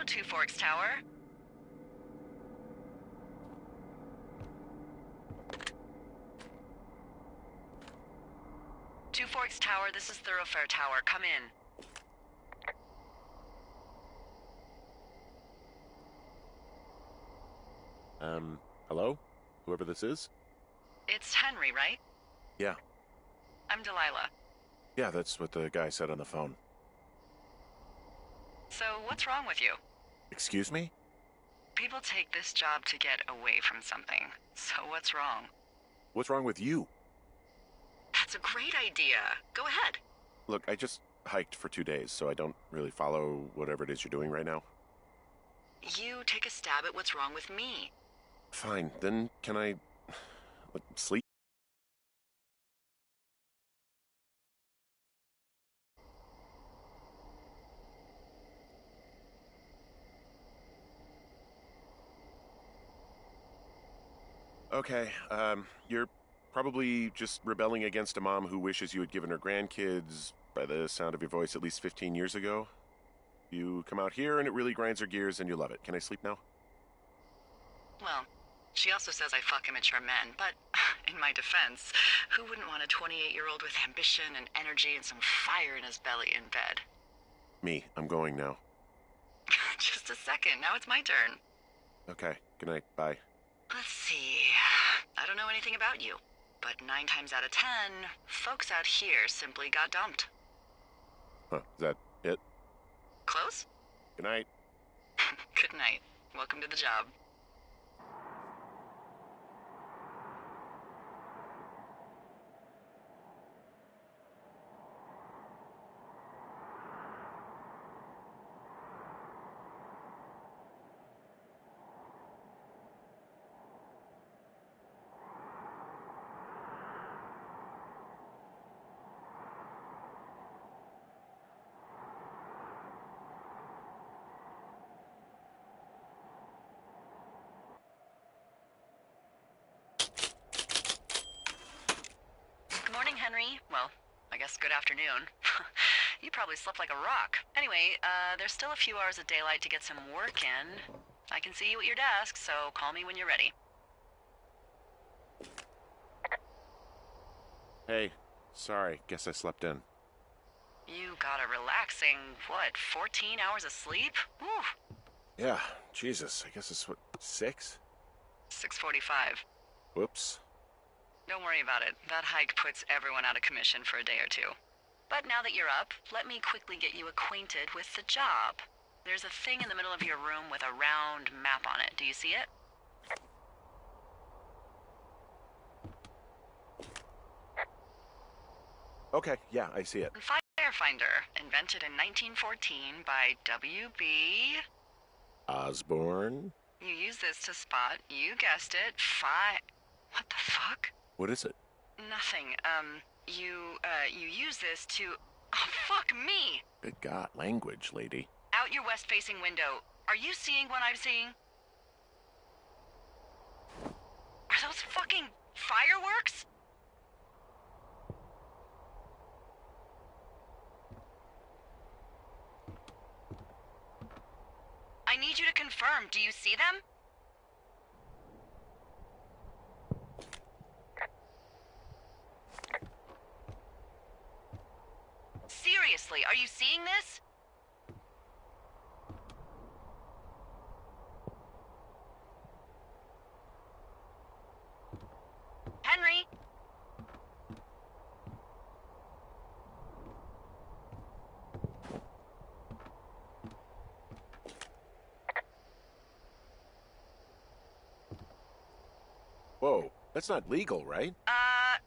Two Forks Tower. Two Forks Tower, this is Thoroughfare Tower. Come in. Hello? Whoever this is? It's Henry, right? Yeah. I'm Delilah. Yeah, that's what the guy said on the phone. So, what's wrong with you? Excuse me? People take this job to get away from something. So what's wrong? What's wrong with you? That's a great idea. Go ahead. Look, I just hiked for 2 days, so I don't really follow whatever it is you're doing right now. You take a stab at what's wrong with me. Fine, then can I... sleep? Okay, you're probably just rebelling against a mom who wishes you had given her grandkids, by the sound of your voice, at least 15 years ago. You come out here and it really grinds her gears and you love it. Can I sleep now? Well, she also says I fuck immature men, but in my defense, who wouldn't want a 28-year-old with ambition and energy and some fire in his belly in bed? Me, I'm going now. Just a second, now it's my turn. Okay, good night, bye. Let's see. I don't know anything about you, but 9 times out of 10, folks out here simply got dumped. Huh, is that it? Close? Good night. Good night. Welcome to the job. Good morning, Henry. Well, I guess good afternoon. You probably slept like a rock. Anyway, there's still a few hours of daylight to get some work in. I can see you at your desk, so call me when you're ready. Hey, sorry, guess I slept in. You got a relaxing, 14 hours of sleep? Whew. Yeah, Jesus, I guess it's 6? 6:45. Whoops. Don't worry about it. That hike puts everyone out of commission for a day or two. But now that you're up, let me quickly get you acquainted with the job. There's a thing in the middle of your room with a round map on it. Do you see it? Okay, yeah, I see it. Firefinder, invented in 1914 by W.B. Osborne? You use this to spot, you guessed it, What the fuck? What is it? Nothing. You use this to... Oh, fuck me! Good God, language, lady. Out your west-facing window. Are you seeing what I'm seeing? Are those fucking fireworks? I need you to confirm. Do you see them? Seriously, are you seeing this? Henry? Whoa, that's not legal, right?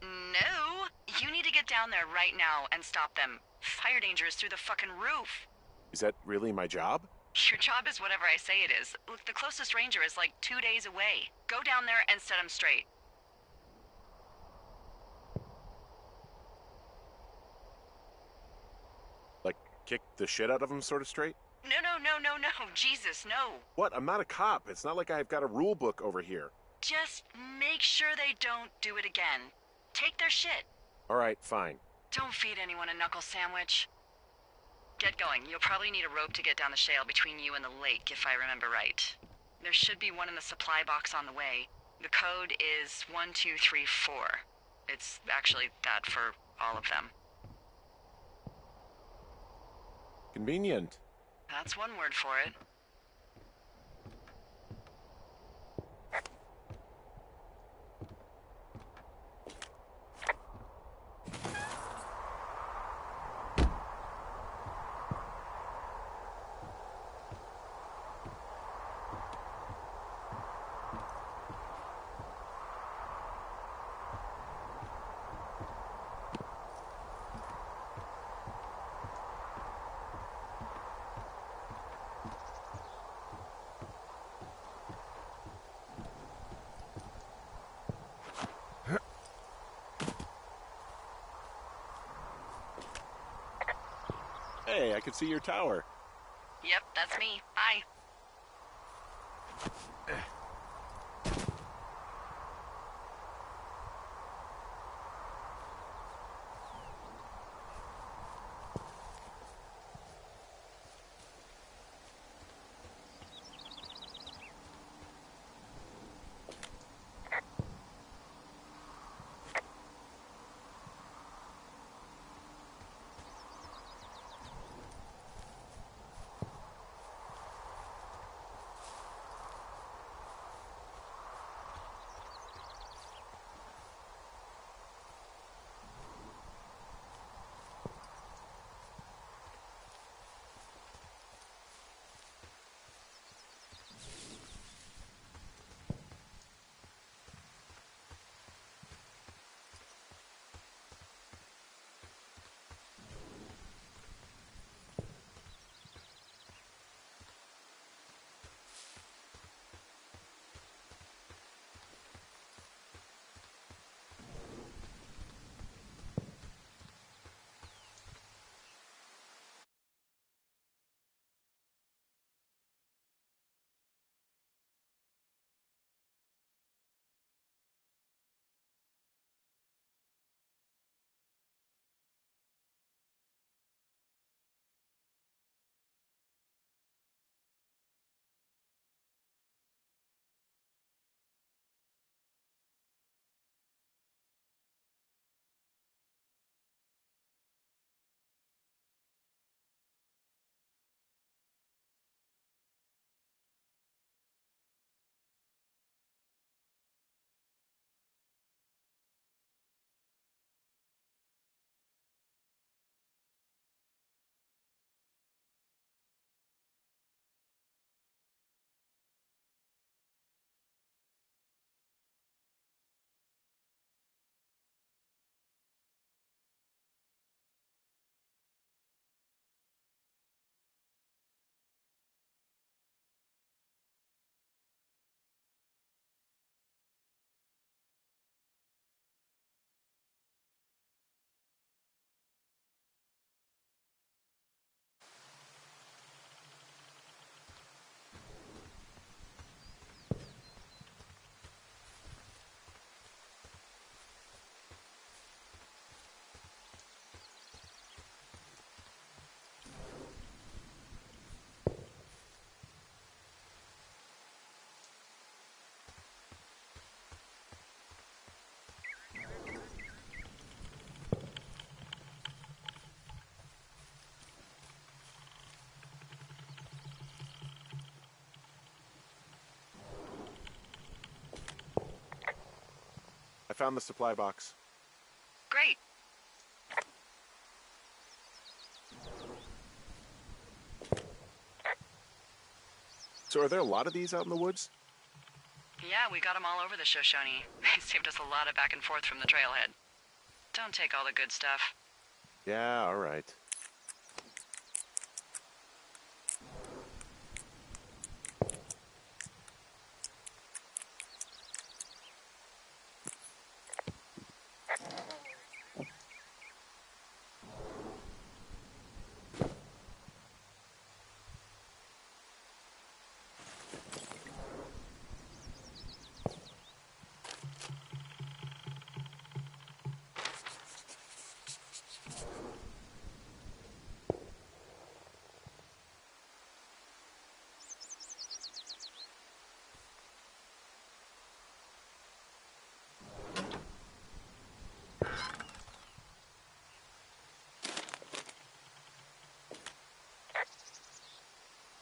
No. You need to get down there right now and stop them. Fire danger is through the fucking roof. Is that really my job? Your job is whatever I say it is. Look, the closest ranger is like 2 days away. Go down there and set him straight. Like, kick the shit out of him sort of straight? No. Jesus, no. What? I'm not a cop. It's not like I've got a rule book over here. Just make sure they don't do it again. Take their shit. All right, fine. Don't feed anyone a knuckle sandwich. Get going. You'll probably need a rope to get down the shale between you and the lake, if I remember right. There should be one in the supply box on the way. The code is 1234. It's actually that for all of them. Convenient. That's one word for it. Hey, I can see your tower. Yep, that's me. Bye. I found the supply box. Great. So are there a lot of these out in the woods? Yeah, we got them all over the Shoshone. They saved us a lot of back and forth from the trailhead. Don't take all the good stuff. Yeah, all right.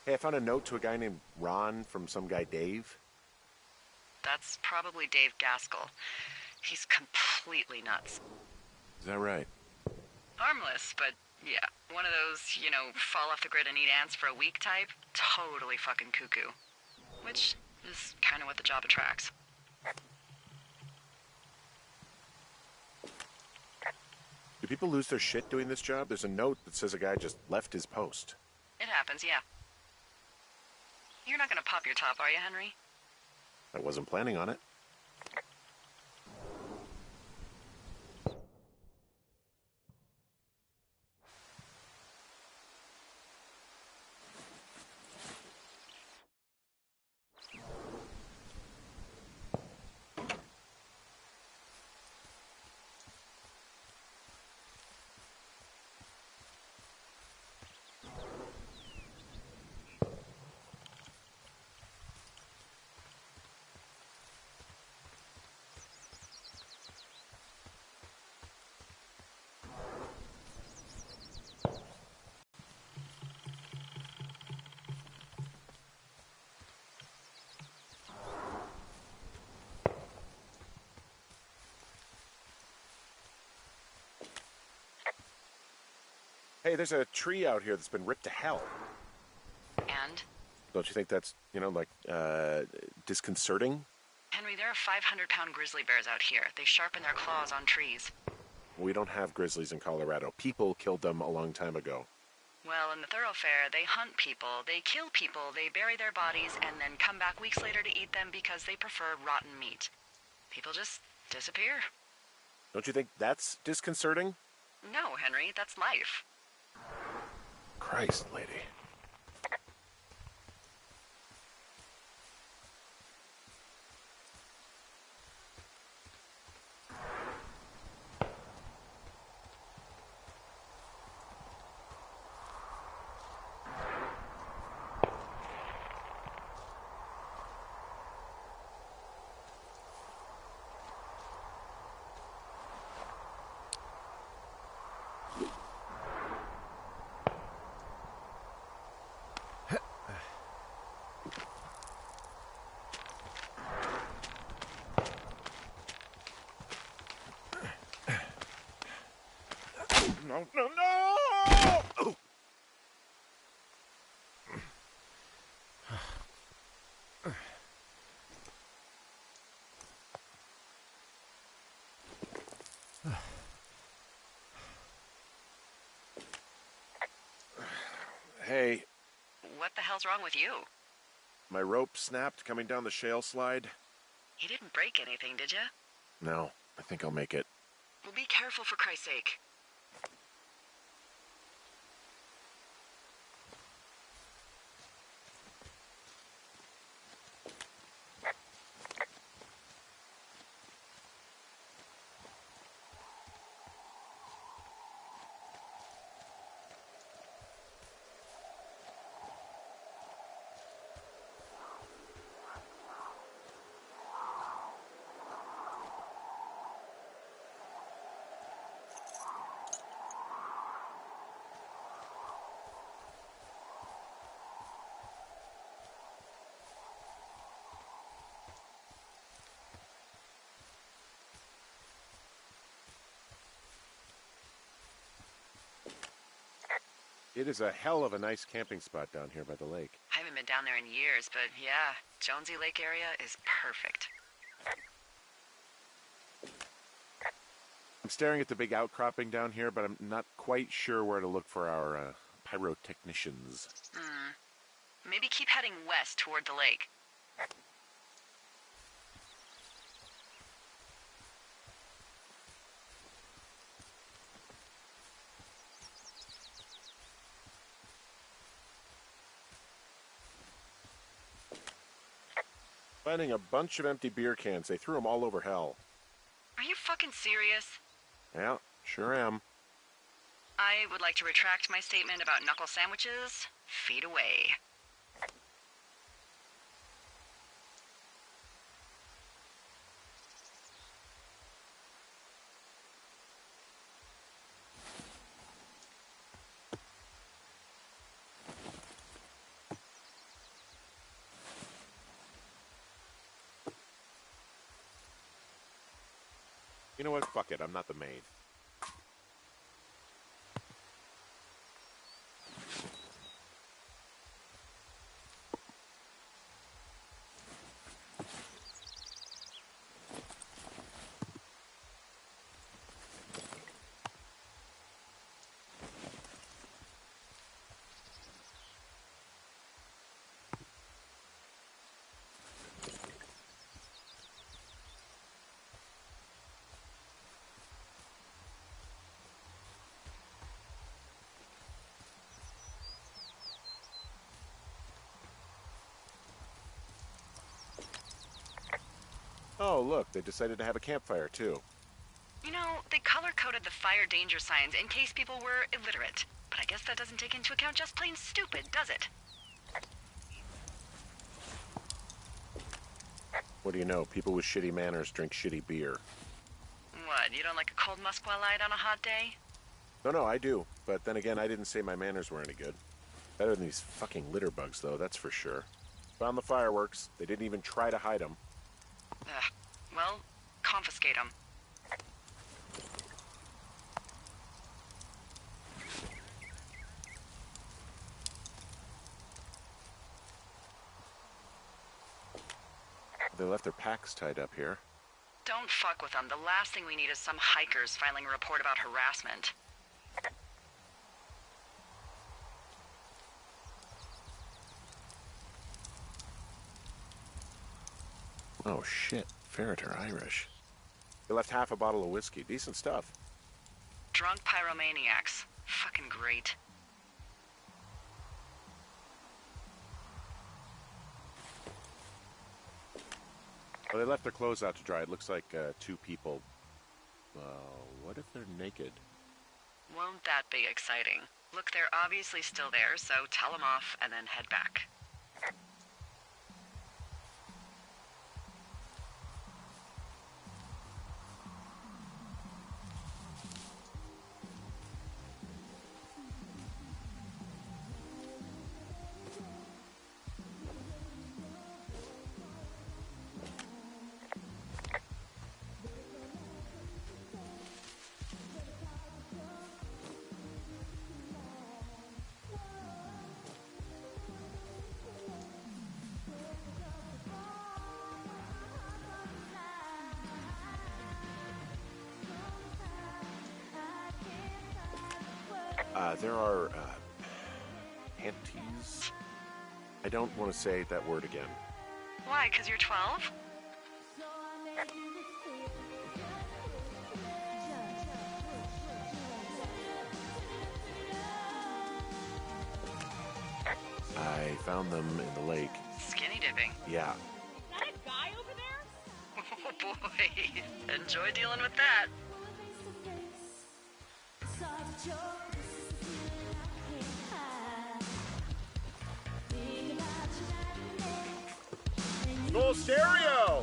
Hey, I found a note to a guy named Ron from some guy Dave. That's probably Dave Gaskell. He's completely nuts. Is that right? Harmless, but yeah, one of those, fall off the grid and eat ants for a week type. Totally fucking cuckoo. Which is kind of what the job attracts. Do people lose their shit doing this job? There's a note that says a guy just left his post. It happens, yeah. You're not gonna pop your top, are you, Henry? I wasn't planning on it. Hey, there's a tree out here that's been ripped to hell. And? Don't you think that's, disconcerting? Henry, there are 500-pound grizzly bears out here. They sharpen their claws on trees. We don't have grizzlies in Colorado. People killed them a long time ago. Well, in the thoroughfare, they hunt people, they kill people, they bury their bodies, and then come back weeks later to eat them because they prefer rotten meat. People just disappear. Don't you think that's disconcerting? No, Henry, that's life. Christ, lady. No, no, no! Oh. Hey, What the hell's wrong with you? my rope snapped coming down the shale slide. You didn't break anything, did you? No, I think I'll make it. Well, be careful for Christ's sake. It is a hell of a nice camping spot down here by the lake. I haven't been down there in years, but yeah, Jonesy Lake area is perfect. I'm staring at the big outcropping down here, but I'm not quite sure where to look for our pyrotechnicians. Maybe keep heading west toward the lake. Finding a bunch of empty beer cans. They threw them all over hell. Are you fucking serious? Yeah, sure am. I would like to retract my statement about knuckle sandwiches. Feet away. You know what? Fuck it. I'm not the maid. Oh, look, they decided to have a campfire, too. You know, they color-coded the fire danger signs in case people were illiterate. But I guess that doesn't take into account just plain stupid, does it? What do you know? People with shitty manners drink shitty beer. What, you don't like a cold Musqua Light on a hot day? No, I do. But then again, I didn't say my manners were any good. Better than these fucking litter bugs, though, that's for sure. Found the fireworks. They didn't even try to hide them. Ugh. Well, confiscate them. They left their packs tied up here. Don't fuck with them. The last thing we need is some hikers filing a report about harassment. Oh, shit. Ferret are Irish. They left half a bottle of whiskey. Decent stuff. Drunk pyromaniacs. Fucking great. Well, they left their clothes out to dry. It looks like 2 people. What if they're naked? Won't that be exciting? Look, they're obviously still there, so tell them off and then head back. There are, panties? I don't want to say that word again. Why, 'cause you're 12? I found them in the lake. Skinny dipping. Yeah. Is that a guy over there? Oh boy. Enjoy dealing with that. Full stereo!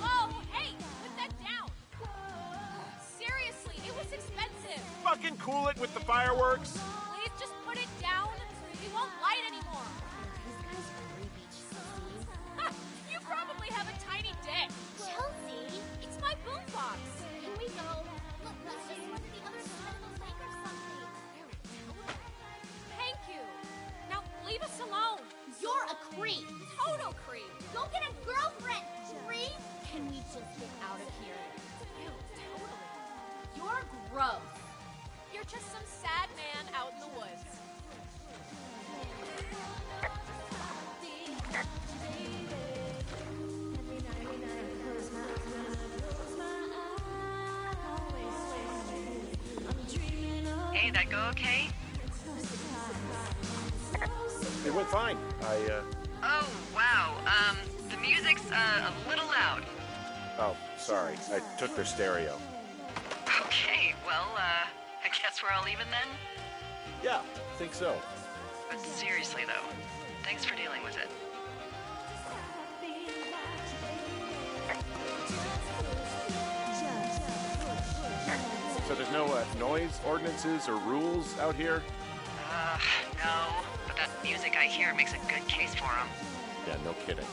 Oh, hey, put that down. Seriously, it was expensive. Fucking cool it with the fireworks! Please just put it down. We won't light anymore. Ha, you probably have a tiny dick. Chelsea, It's my boombox. can we go? Let's just run to the other side of the lake or something. Thank you. Now leave us alone. You're a creep. Total creep. Go get a girlfriend, creep. Can we just get out of here? Ew, totally. You're gross. You're just some sad man out in the woods. Hey, that go okay? It went fine. Oh, wow. The music's, a little loud. Oh, sorry. I took their stereo. Okay, well, I guess we're all even then? Yeah, I think so. But seriously, though, thanks for dealing with it. So there's no noise ordinances or rules out here? No. But that music I hear makes a good case for them. Yeah, no kidding.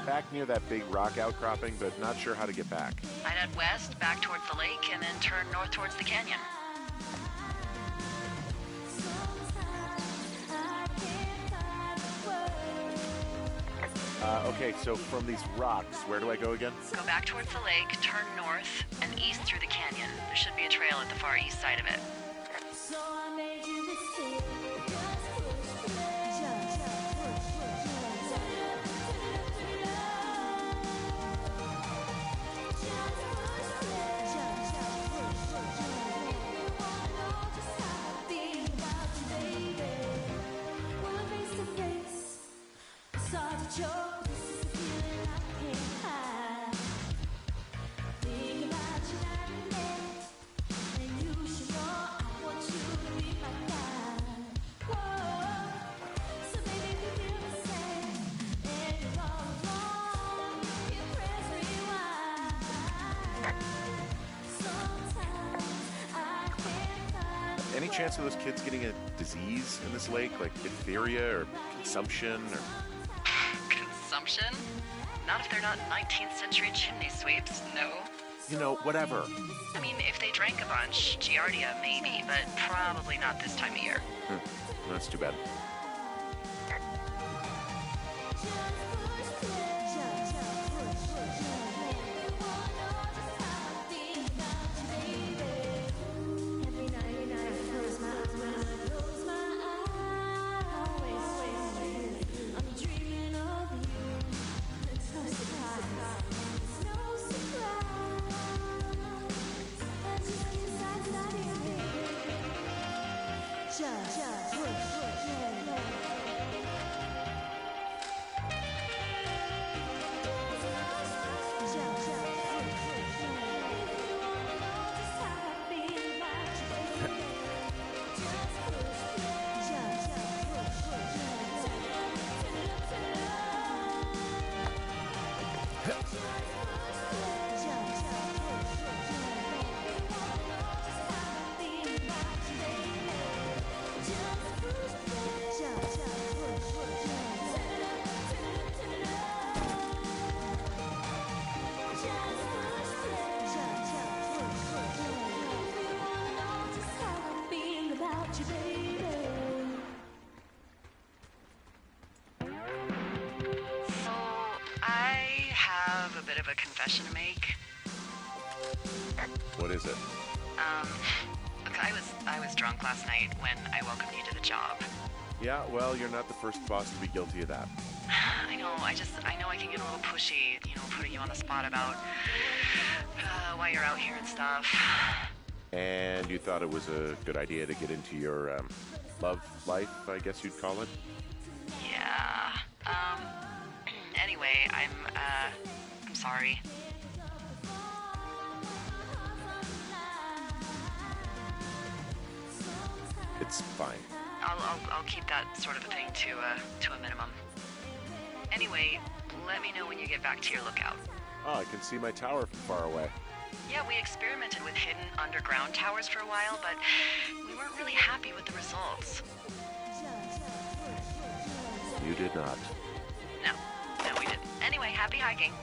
back near that big rock outcropping, but not sure how to get back. I'd head west, back towards the lake, and then turn north towards the canyon. Okay, so from these rocks, where do I go again? Go back towards the lake, turn north, and east through the canyon. There should be a trail at the far east side of it. Any chance of those kids getting a disease in this lake, like diphtheria or consumption or... Consumption? Not if they're not 19th century chimney sweeps, no. You know, whatever. I mean, if they drank a bunch, Giardia maybe, but probably not this time of year. That's too bad. Of a confession to make. What is it? Look, I was drunk last night when I welcomed you to the job. Yeah, well, you're not the first boss to be guilty of that. I know, I know I can get a little pushy, putting you on the spot about why you're out here and stuff. And you thought it was a good idea to get into your, love life, I guess you'd call it? Yeah. Anyway, I'm sorry. It's fine. I'll keep that sort of a thing to a minimum. Anyway, let me know when you get back to your lookout. Oh, I can see my tower from far away. Yeah, we experimented with hidden underground towers for a while, but we weren't really happy with the results. You did not. No, we didn't. Anyway, happy hiking.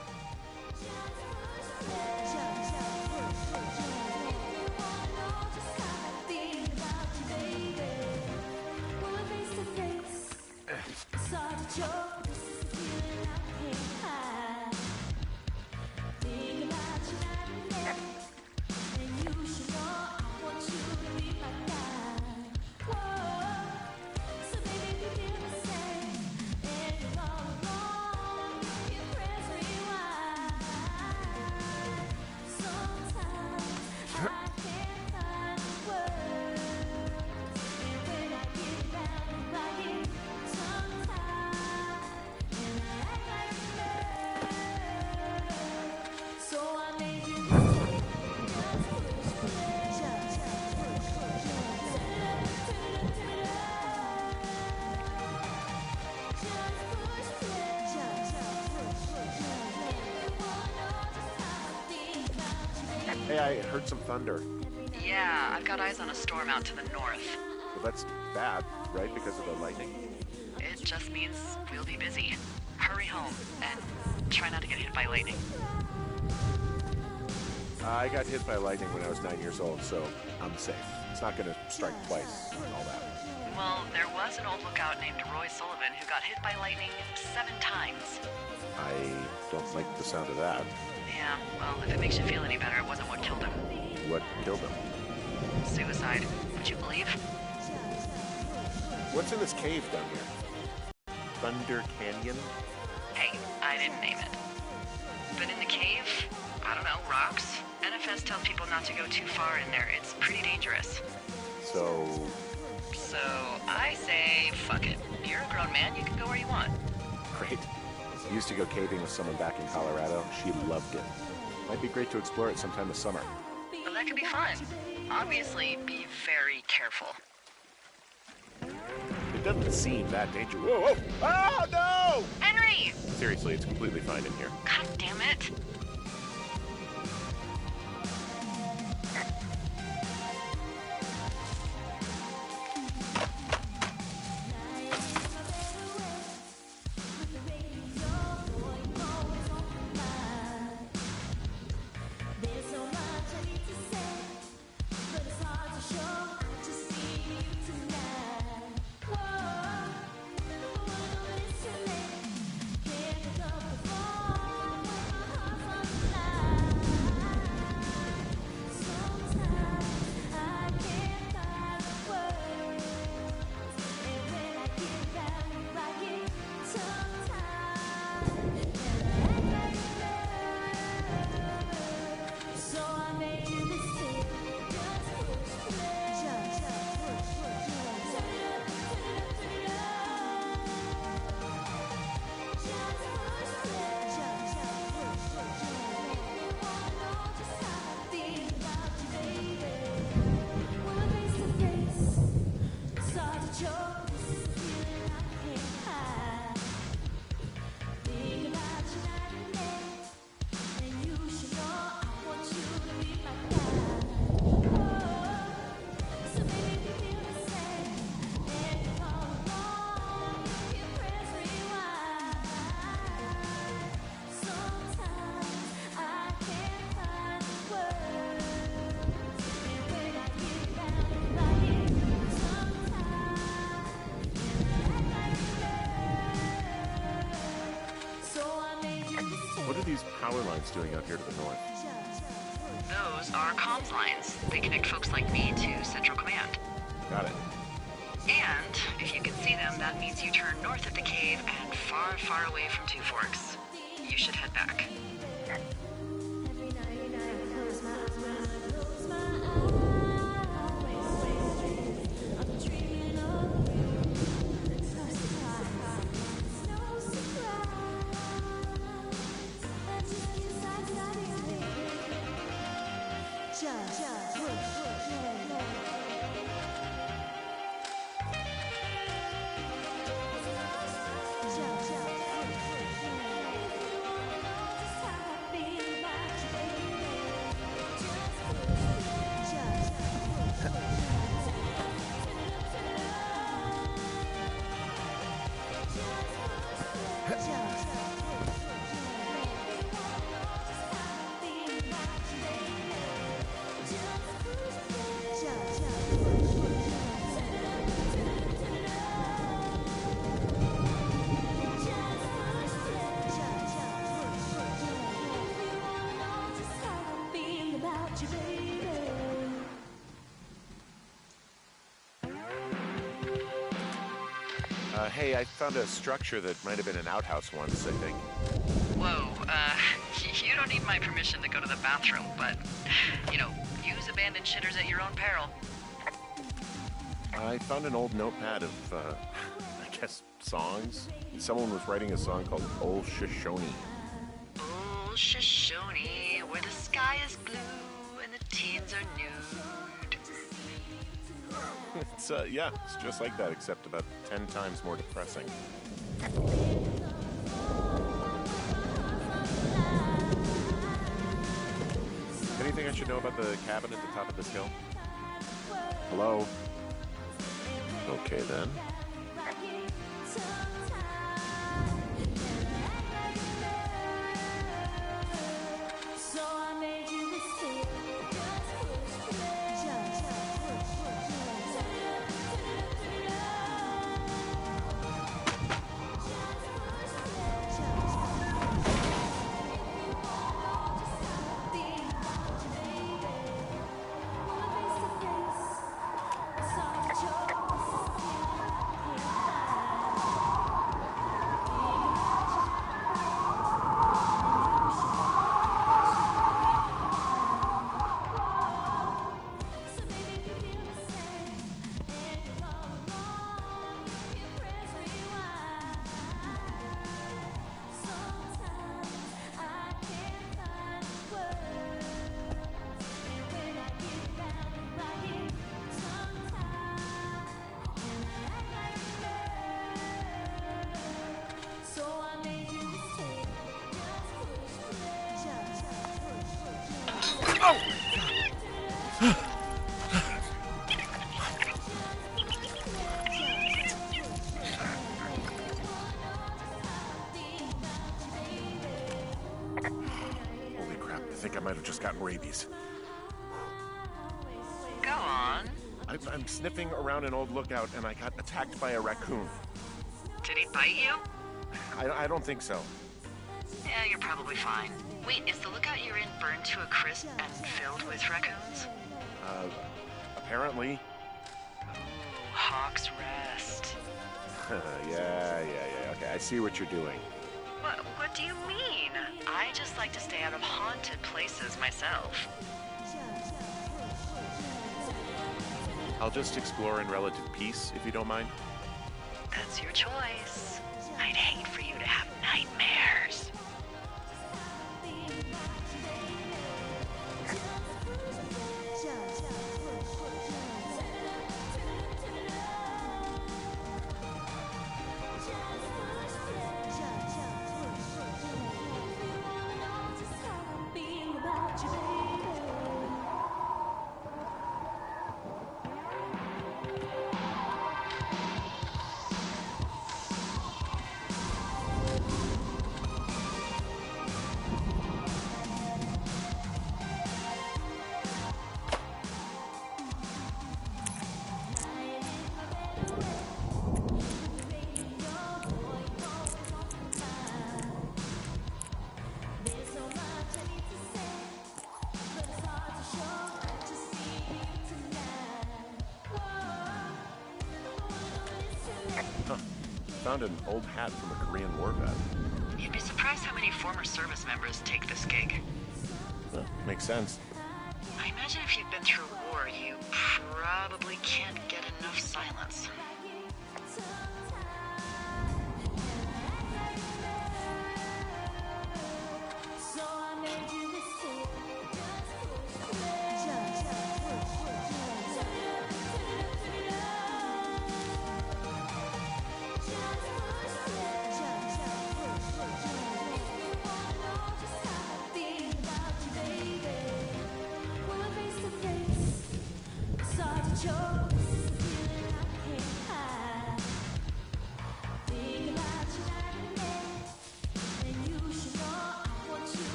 Hey, I heard some thunder. Yeah, I've got eyes on a storm out to the north. Well, that's bad, right? Because of the lightning? It just means we'll be busy. Hurry home, and try not to get hit by lightning. I got hit by lightning when I was 9 years old, so I'm safe. It's not going to strike twice and all that. Well, there was an old lookout named Roy Sullivan who got hit by lightning 7 times. I don't like the sound of that. Yeah, well, if it makes you feel any better, it wasn't what killed him. What killed him? Suicide. Would you believe? What's in this cave down here? Thunder Canyon? Hey, I didn't name it. But in the cave, I don't know, rocks? NFS tells people not to go too far in there. It's pretty dangerous. So I say, fuck it. You're a grown man, you can go where you want. great. I used to go caving with someone back in Colorado. She loved it. Might be great to explore it sometime this summer. Well, that could be fun. Obviously, be very careful. It doesn't seem that dangerous. Whoa, whoa! Oh, no! Henry! Seriously, it's completely fine in here. God damn it. Power lines doing out here to the north? Those are comms lines. They connect folks like me to Central Command. Got it. And if you can see them, that means you turn north of the cave and far, far away from Two Forks. You should head back. Hey, I found a structure that might have been an outhouse once, I think. Whoa, you don't need my permission to go to the bathroom, but, you know, use abandoned shitters at your own peril. I found an old notepad of, I guess, songs. Someone was writing a song called Old Shoshone. Old Shoshone, where the sky is blue and the teens are nude. It's, yeah, it's just like that, except about 10 times more depressing. Anything I should know about the cabin at the top of this hill? Hello? Okay, then. Holy crap, I think I might have just gotten rabies. Go on. I'm sniffing around an old lookout and I got attacked by a raccoon. Did he bite you? I don't think so. Yeah, you're probably fine. Wait, is the lookout you're in burned to a crisp and filled with raccoons? Apparently. Ooh, Hawk's Rest. Yeah. Okay, I see what you're doing. What do you mean? I just like to stay out of haunted places myself. I'll just explore in relative peace, if you don't mind. That's your choice. I'd hate for you to have nightmares. Found an old hat from a Korean War vet. You'd be surprised how many former service members take this gig. Makes sense. I imagine if you've been through war, you probably can't get enough silence.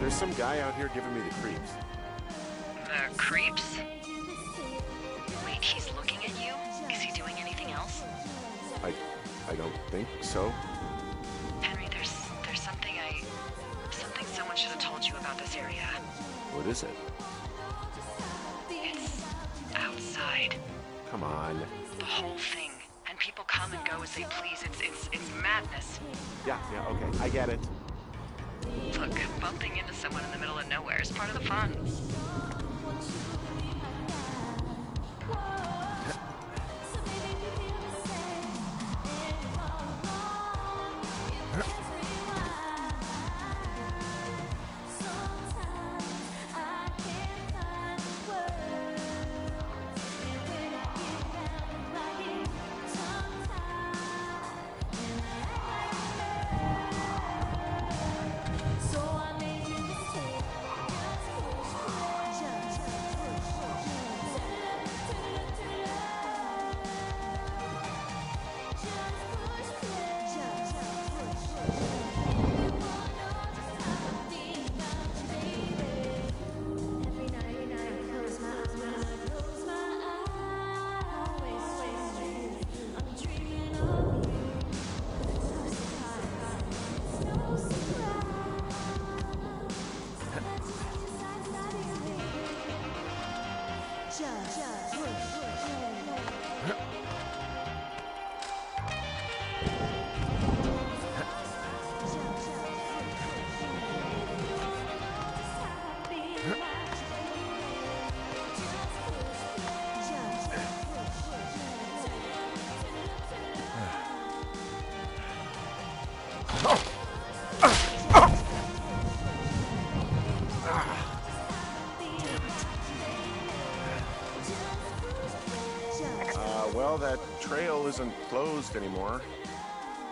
There's some guy out here giving me the creeps. The creeps? Wait, he's looking at you? Is he doing anything else? I don't think so. Henry, there's something someone should have told you about this area. What is it? It's outside. Come on. The whole thing. And people come and go as they please. It's madness. Yeah, okay. I get it. Look, bumping into someone in the middle of nowhere is part of the fun. Well, that trail isn't closed anymore.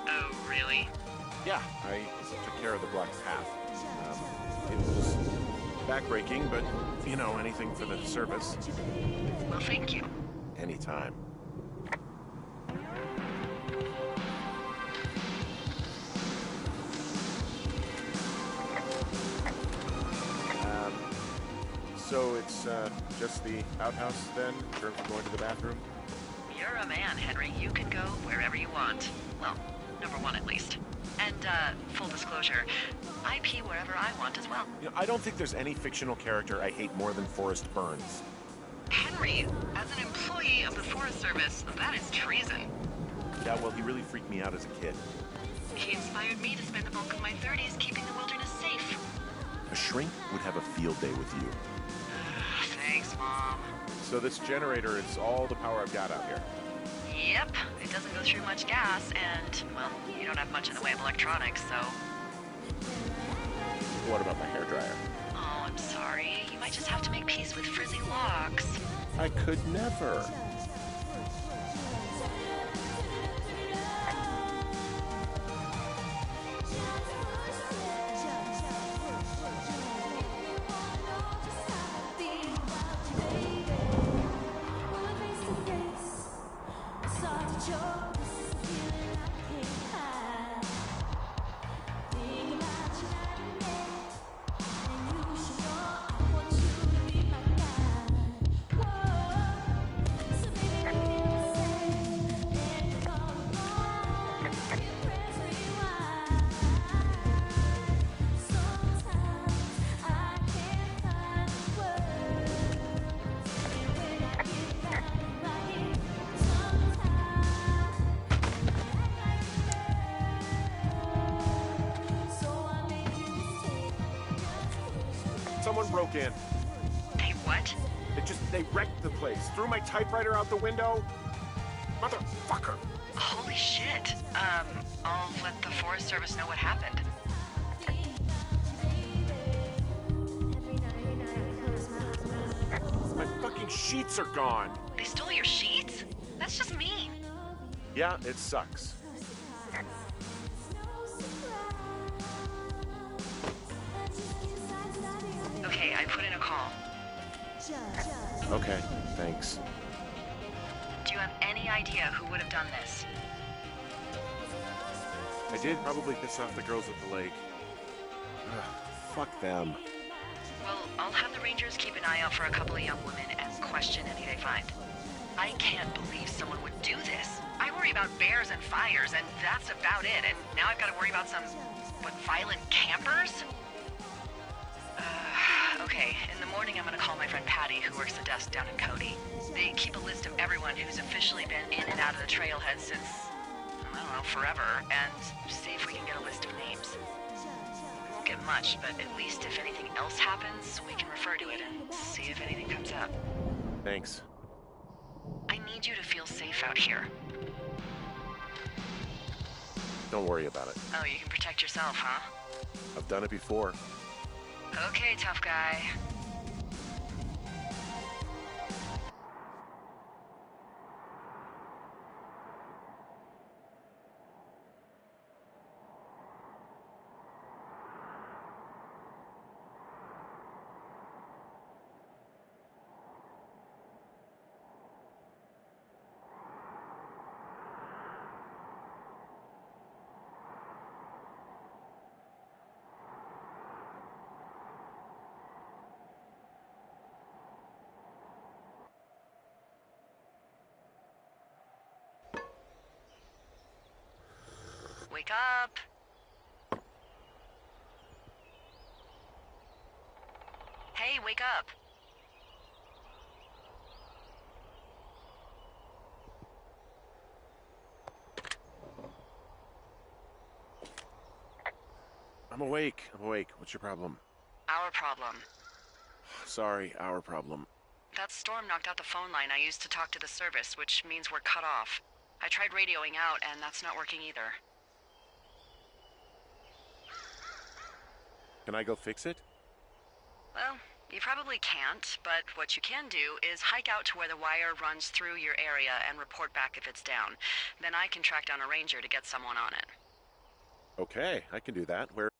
Oh, really? Yeah, I took care of the blocked path. It was backbreaking, but, you know, anything for the service. Well, thank you. Anytime. So it's just the outhouse then, in terms of going to the bathroom? You're a man, Henry. You can go wherever you want. Well, number one at least. And, full disclosure, I pee wherever I want as well. You know, I don't think there's any fictional character I hate more than Forrest Burns. Henry, as an employee of the Forest Service, that is treason. Yeah, well, he really freaked me out as a kid. He inspired me to spend the bulk of my 30s keeping the wilderness safe. A shrink would have a field day with you. Thanks, Mom. So this generator, it's all the power I've got out here. Yep, it doesn't go through much gas, and, well, you don't have much in the way of electronics, so... What about my hairdryer? Oh, I'm sorry. You might just have to make peace with frizzy locks. I could never. Someone broke in. Hey, what? They wrecked the place. Threw my typewriter out the window. Motherfucker. Holy shit. I'll let the Forest Service know what happened. My fucking sheets are gone. They stole your sheets? That's just mean. Yeah, it sucks. Okay, I put in a call. Okay, thanks. Do you have any idea who would have done this? I did probably piss off the girls at the lake. Fuck them. Well, I'll have the Rangers keep an eye out for a couple of young women and question any they find. I can't believe someone would do this. I worry about bears and fires, and that's about it. And now I've got to worry about some, violent campers? Okay, in the morning I'm gonna call my friend Patty, who works the desk down in Cody. They keep a list of everyone who's officially been in and out of the trailhead since, I don't know, forever, and see if we can get a list of names. We won't get much, but at least if anything else happens, we can refer to it and see if anything comes up. Thanks. I need you to feel safe out here. Don't worry about it. Oh, you can protect yourself, huh? I've done it before. Okay, tough guy. Wake up. Hey, wake up. I'm awake. What's your problem? Our problem. Sorry, our problem. That storm knocked out the phone line I used to talk to the service, which means we're cut off. I tried radioing out, and that's not working either. Can I go fix it? Well, you probably can't, but what you can do is hike out to where the wire runs through your area and report back if it's down. Then I can track down a ranger to get someone on it. Okay, I can do that. Where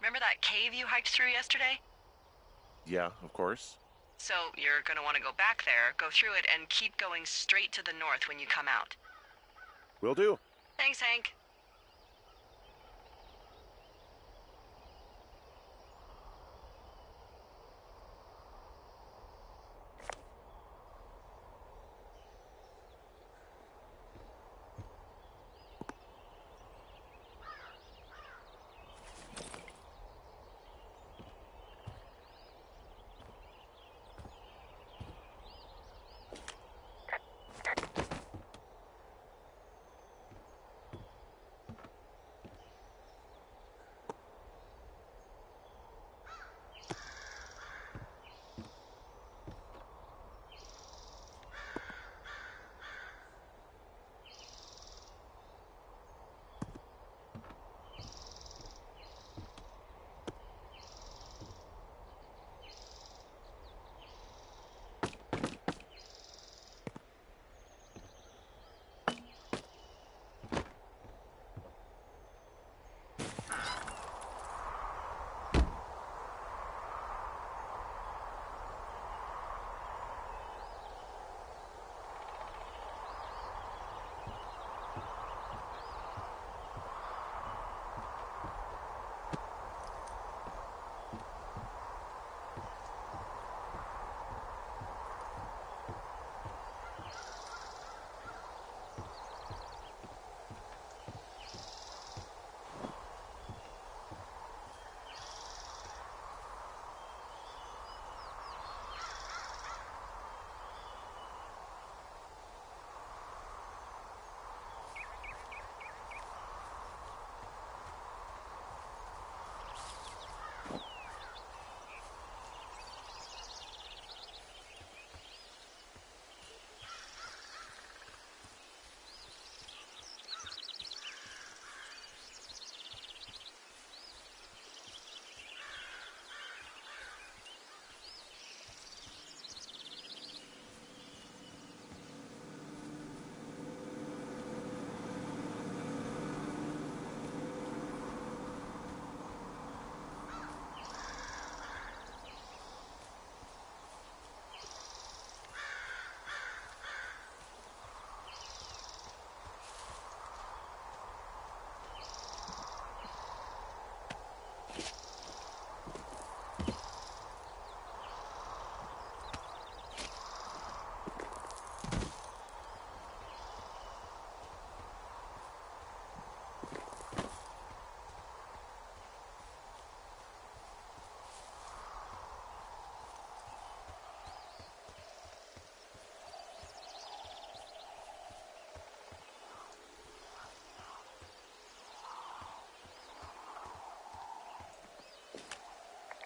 Remember that cave you hiked through yesterday? Yeah, of course. So you're gonna want to go back there, go through it, and keep going straight to the north when you come out. Will do. Thanks, Hank.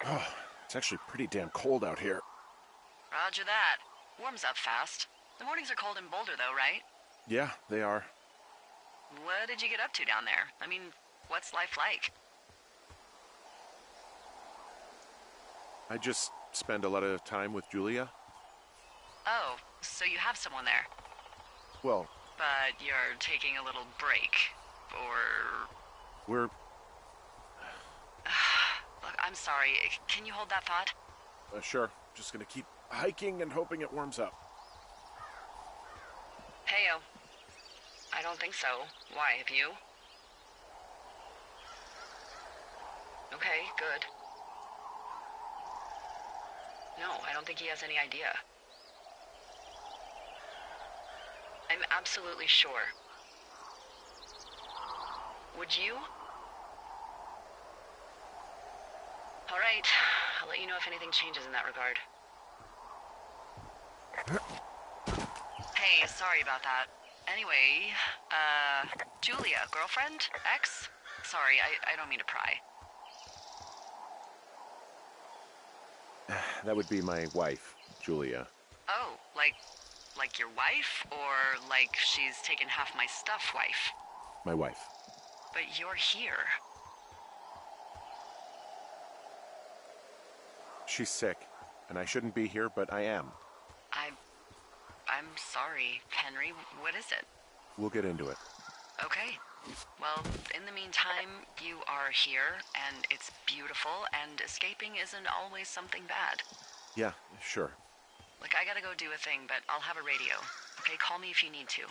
Oh, it's actually pretty damn cold out here. Roger that. Warms up fast. The mornings are cold in Boulder, though, right? Yeah, they are. What did you get up to down there? I mean, what's life like? I just spend a lot of time with Julia. Oh, so you have someone there. Well, But you're taking a little break. Or... we're... Look, I'm sorry. Can you hold that thought? Sure. Just gonna keep hiking and hoping it warms up. Heyo. I don't think so. Why, have you? Okay, good. No, I don't think he has any idea. I'm absolutely sure. Would you? All right. I'll let you know if anything changes in that regard. Hey, sorry about that. Anyway, Julia, girlfriend? Ex? Sorry, I don't mean to pry. That would be my wife, Julia. Oh, like your wife? Or like she's taken half my stuff wife? My wife. But you're here. She's sick, and I shouldn't be here, but I am. I'm sorry, Henry. What is it? We'll get into it. Okay. Well, in the meantime, you are here, and it's beautiful, and escaping isn't always something bad. Yeah, sure. Look, I gotta go do a thing, but I'll have a radio. Okay, call me if you need to.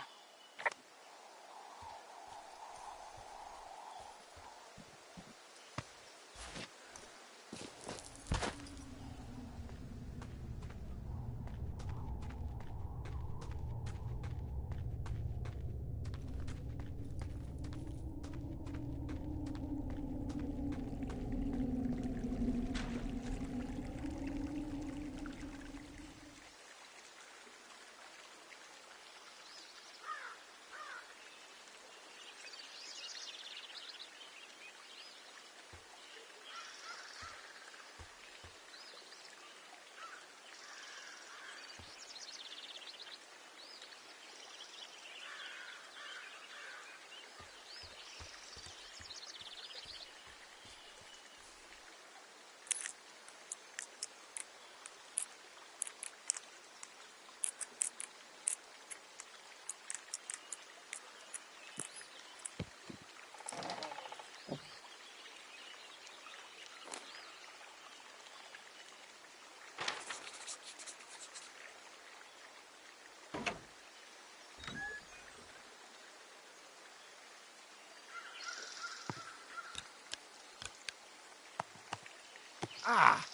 Ah!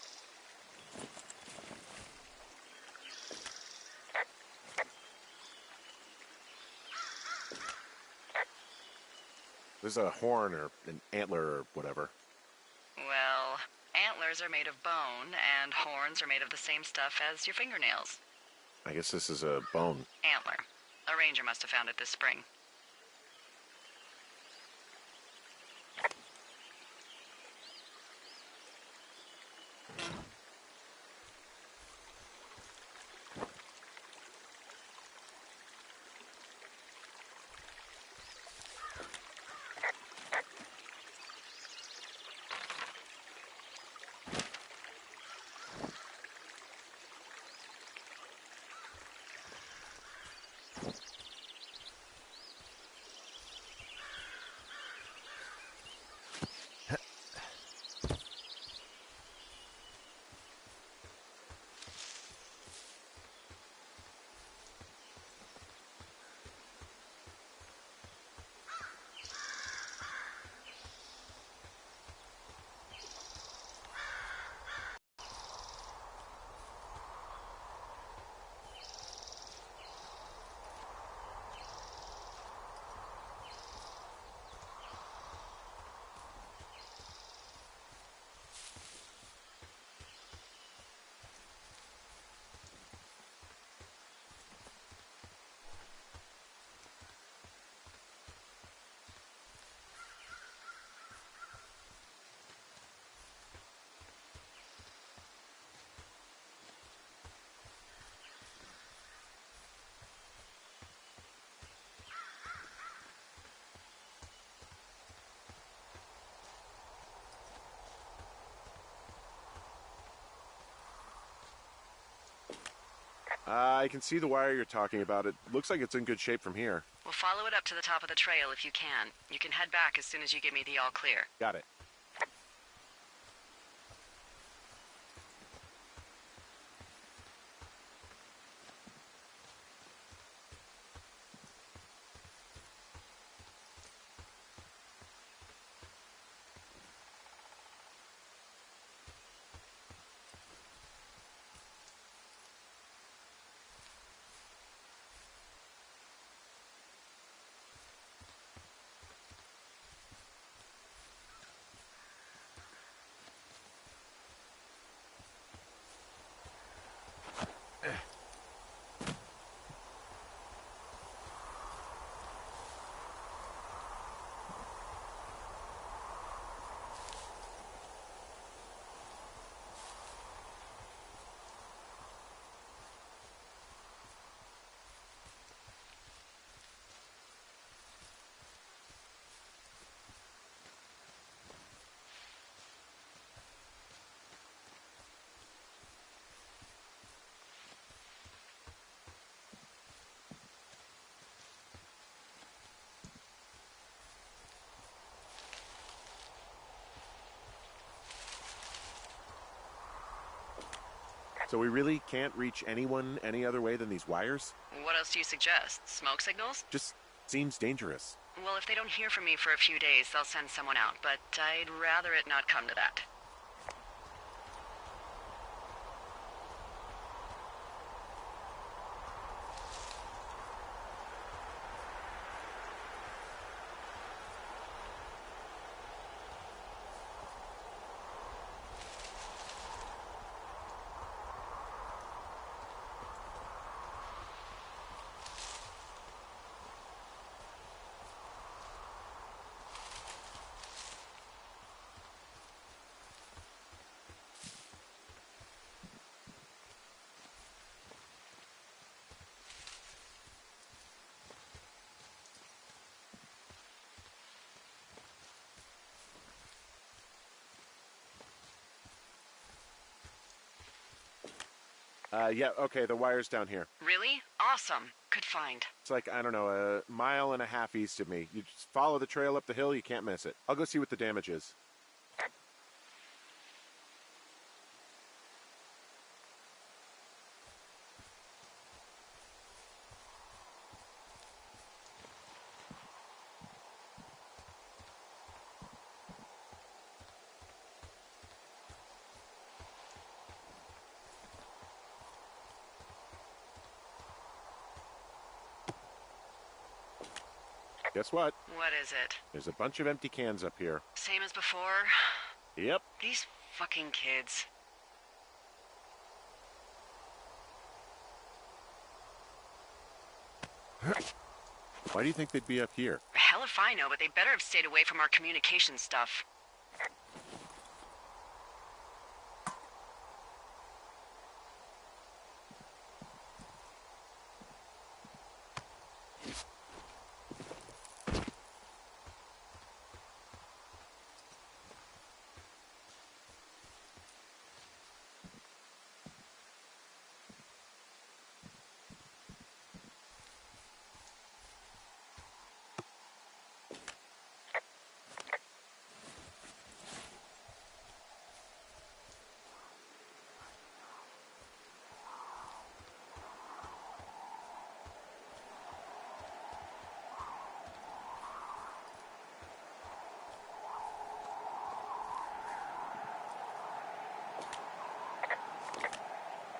There's a horn or an antler or whatever. Well, antlers are made of bone, and horns are made of the same stuff as your fingernails. I guess this is a bone. Antler. A ranger must have found it this spring. I can see the wire you're talking about. It looks like it's in good shape from here. We'll follow it up to the top of the trail if you can. You can head back as soon as you give me the all clear. Got it. So we really can't reach anyone any other way than these wires? What else do you suggest? Smoke signals? Just seems dangerous. Well, if they don't hear from me for a few days, they'll send someone out, but I'd rather it not come to that. Yeah, okay, the wire's down here. Really? Awesome. Good find. It's like, I don't know, a mile and a half east of me. You just follow the trail up the hill, you can't miss it. I'll go see what the damage is. Guess what? What is it? There's a bunch of empty cans up here. Same as before? Yep. These fucking kids. Why do you think they'd be up here? Hell if I know, but they better have stayed away from our communication stuff.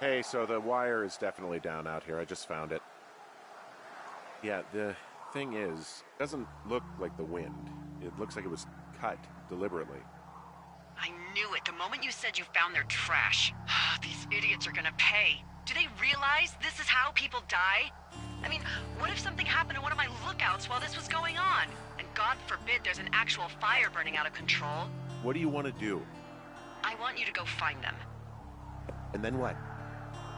Hey, so the wire is definitely down out here. I just found it. Yeah, the thing is, it doesn't look like the wind. It looks like it was cut deliberately. I knew it the moment you said you found their trash. These idiots are gonna pay. Do they realize this is how people die? I mean, what if something happened to one of my lookouts while this was going on? And God forbid there's an actual fire burning out of control. What do you want to do? I want you to go find them. And then what?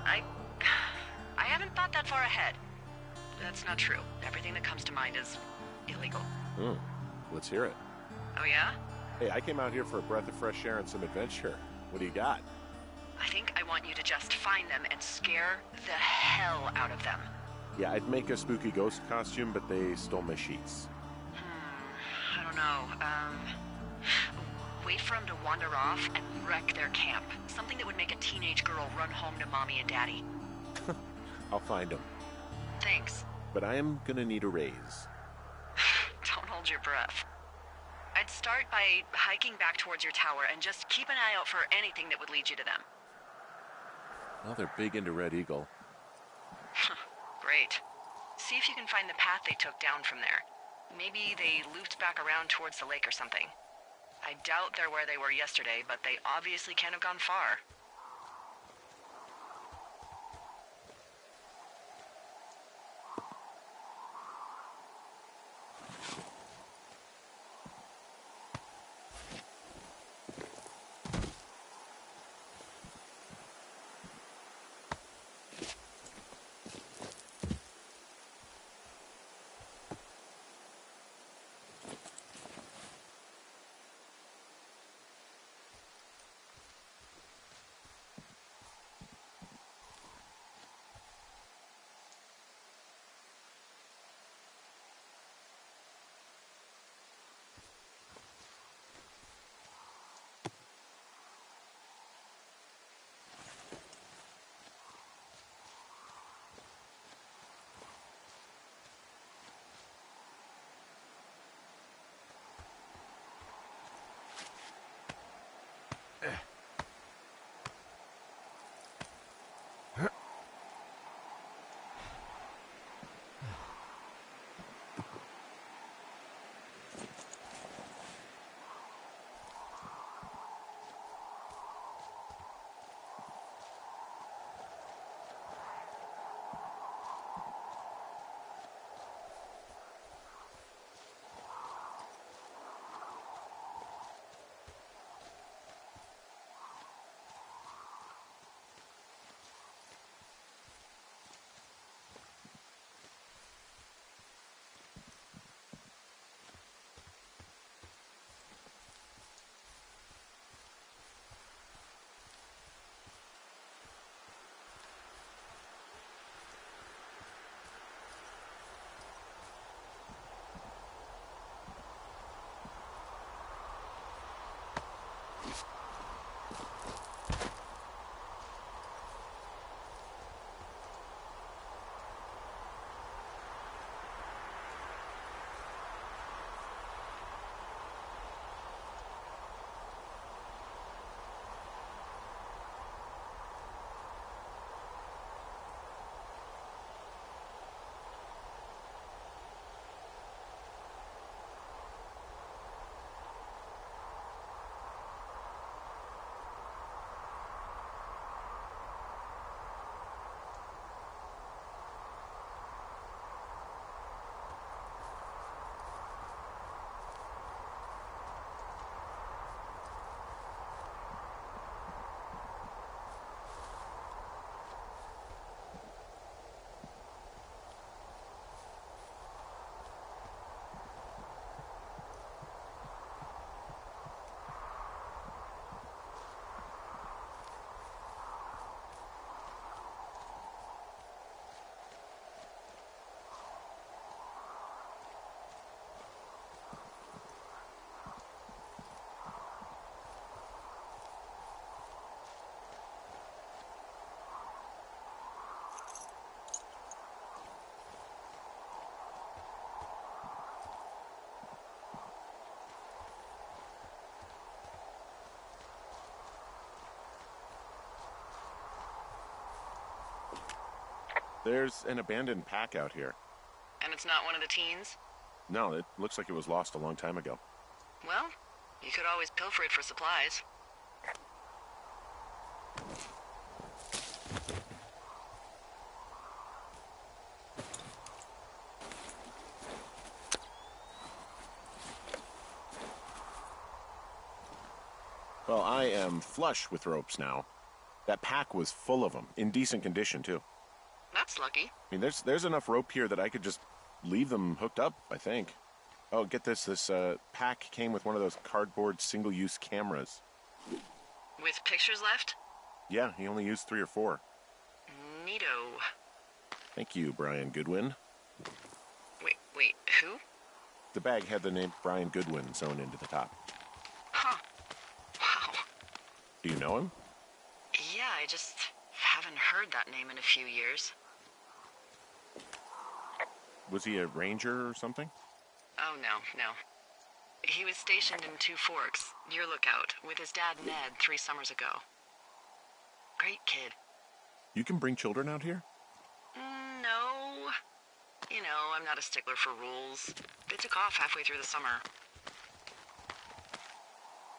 I haven't thought that far ahead. That's not true. Everything that comes to mind is illegal. Let's hear it. Oh yeah? Hey, I came out here for a breath of fresh air and some adventure. What do you got? I think I want you to just find them and scare the hell out of them. Yeah, I'd make a spooky ghost costume, but they stole my sheets. I don't know. Wait for them to wander off and wreck their camp. Something that would make a teenage girl run home to mommy and daddy. I'll find them. Thanks. But I am gonna need a raise. Don't hold your breath. I'd start by hiking back towards your tower and just keep an eye out for anything that would lead you to them. Well, they're big into Red Eagle. Great. See if you can find the path they took down from there. Maybe they looped back around towards the lake or something. I doubt they're where they were yesterday, but they obviously can't have gone far. There's an abandoned pack out here. And it's not one of the teens? No, it looks like it was lost a long time ago. Well, you could always pilfer it for supplies. Well, I am flush with ropes now. That pack was full of them, in decent condition, too. That's lucky. I mean, there's enough rope here that I could just leave them hooked up, I think. Oh, get this. This pack came with one of those cardboard single-use cameras. With pictures left? Yeah, he only used 3 or 4. Neato. Thank you, Brian Goodwin. Wait, who? The bag had the name Brian Goodwin sewn into the top. Huh. Wow. Do you know him? Yeah, I just haven't heard that name in a few years. Was he a ranger or something? Oh, no. He was stationed in Two Forks, your lookout, with his dad Ned 3 summers ago. Great kid. You can bring children out here? No. You know, I'm not a stickler for rules. They took off halfway through the summer.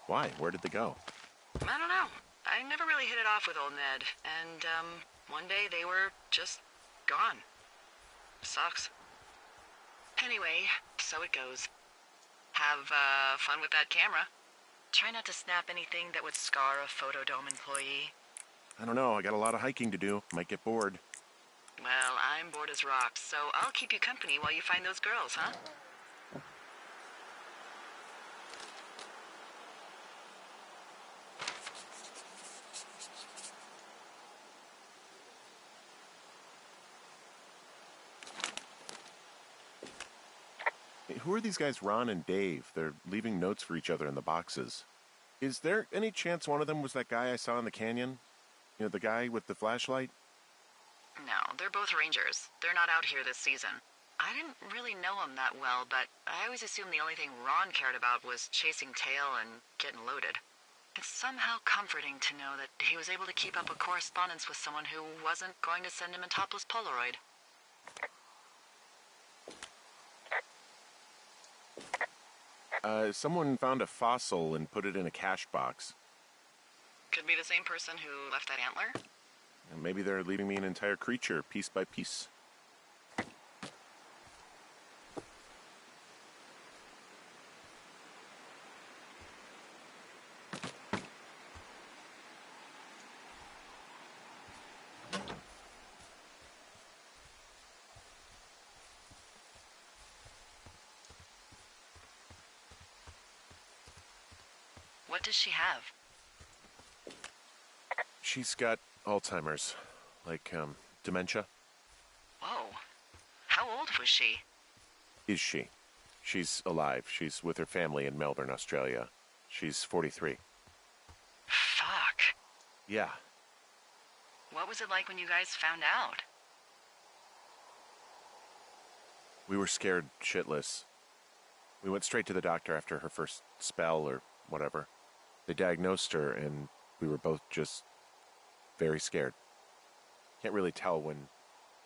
Why? Where did they go? I don't know. I never really hit it off with old Ned, and, one day they were just gone. Sucks. Anyway, so it goes. Have, fun with that camera. Try not to snap anything that would scar a Photodome employee. I don't know. I got a lot of hiking to do. Might get bored. Well, I'm bored as rocks, so I'll keep you company while you find those girls, huh? Hey, who are these guys, Ron and Dave? They're leaving notes for each other in the boxes. Is there any chance one of them was that guy I saw in the canyon? You know, the guy with the flashlight? No, they're both rangers. They're not out here this season. I didn't really know him that well, but I always assumed the only thing Ron cared about was chasing tail and getting loaded. It's somehow comforting to know that he was able to keep up a correspondence with someone who wasn't going to send him a topless Polaroid. Someone found a fossil and put it in a cache box. Could be the same person who left that antler? And maybe they're leaving me an entire creature, piece by piece. What does she have? She's got Alzheimer's. Like, dementia. Whoa. How old was she? Is she? She's alive. She's with her family in Melbourne, Australia. She's 43. Fuck. Yeah. What was it like when you guys found out? We were scared shitless. We went straight to the doctor after her first spell or whatever. They diagnosed her, and we were both just very scared. Can't really tell when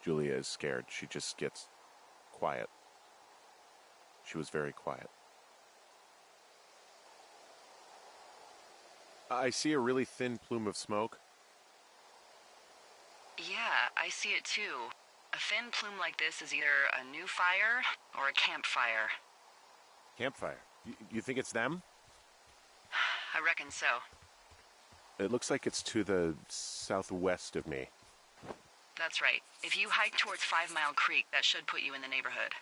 Julia is scared. She just gets quiet. She was very quiet. I see a really thin plume of smoke. Yeah, I see it too. A thin plume like this is either a new fire or a campfire. Campfire. You think it's them? I reckon so. It looks like it's to the southwest of me. That's right. If you hike towards 5 Mile Creek, that should put you in the neighborhood.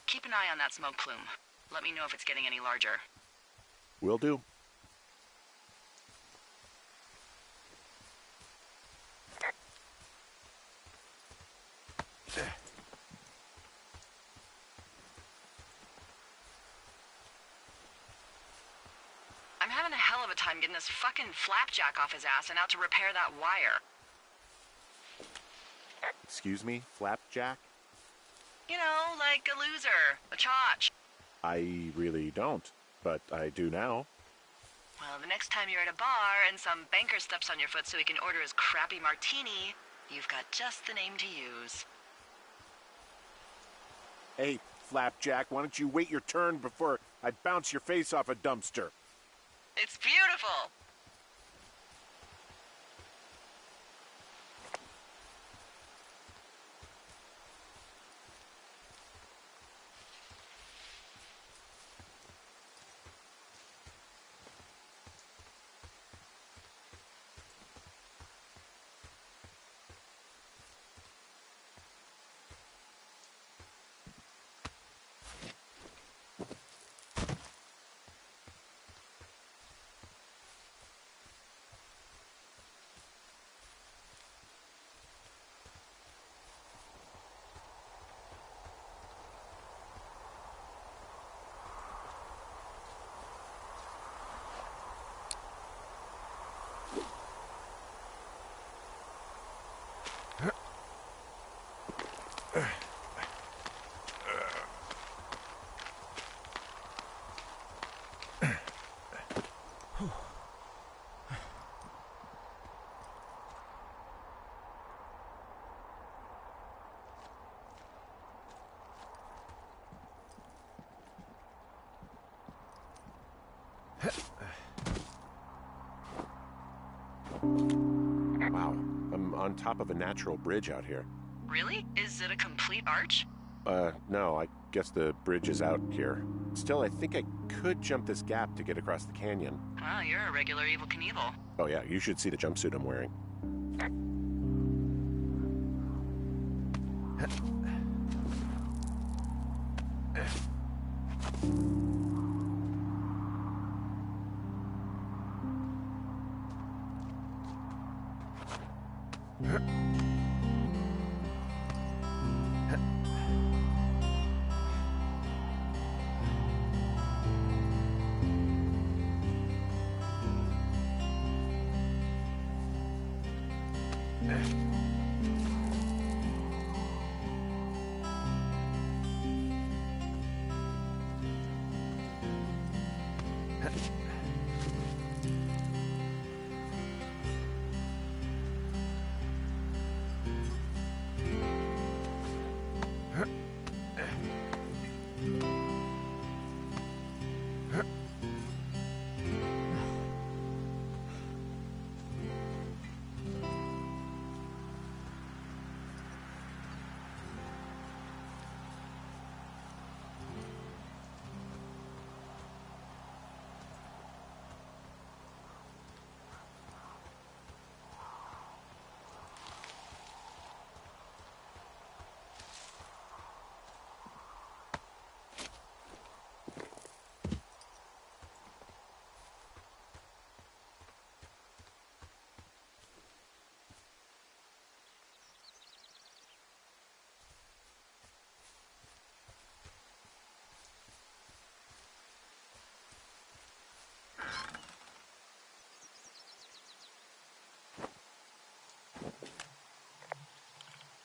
Keep an eye on that smoke plume. Let me know if it's getting any larger. Will do. I'm having a hell of a time getting this fucking flapjack off his ass and out to repair that wire. Excuse me? Flapjack? You know, like a loser, a chotch. I really don't, but I do now. Well, the next time you're at a bar and some banker steps on your foot so he can order his crappy martini, You've got just the name to use. Hey, Flapjack, why don't you wait your turn before I bounce your face off a dumpster? It's beautiful! Wow, I'm on top of a natural bridge out here. Really? Is it a complete arch? No, I guess the bridge is out here. Still, I think I could jump this gap to get across the canyon. Wow, you're a regular Evel Knievel. Oh yeah, you should see the jumpsuit I'm wearing.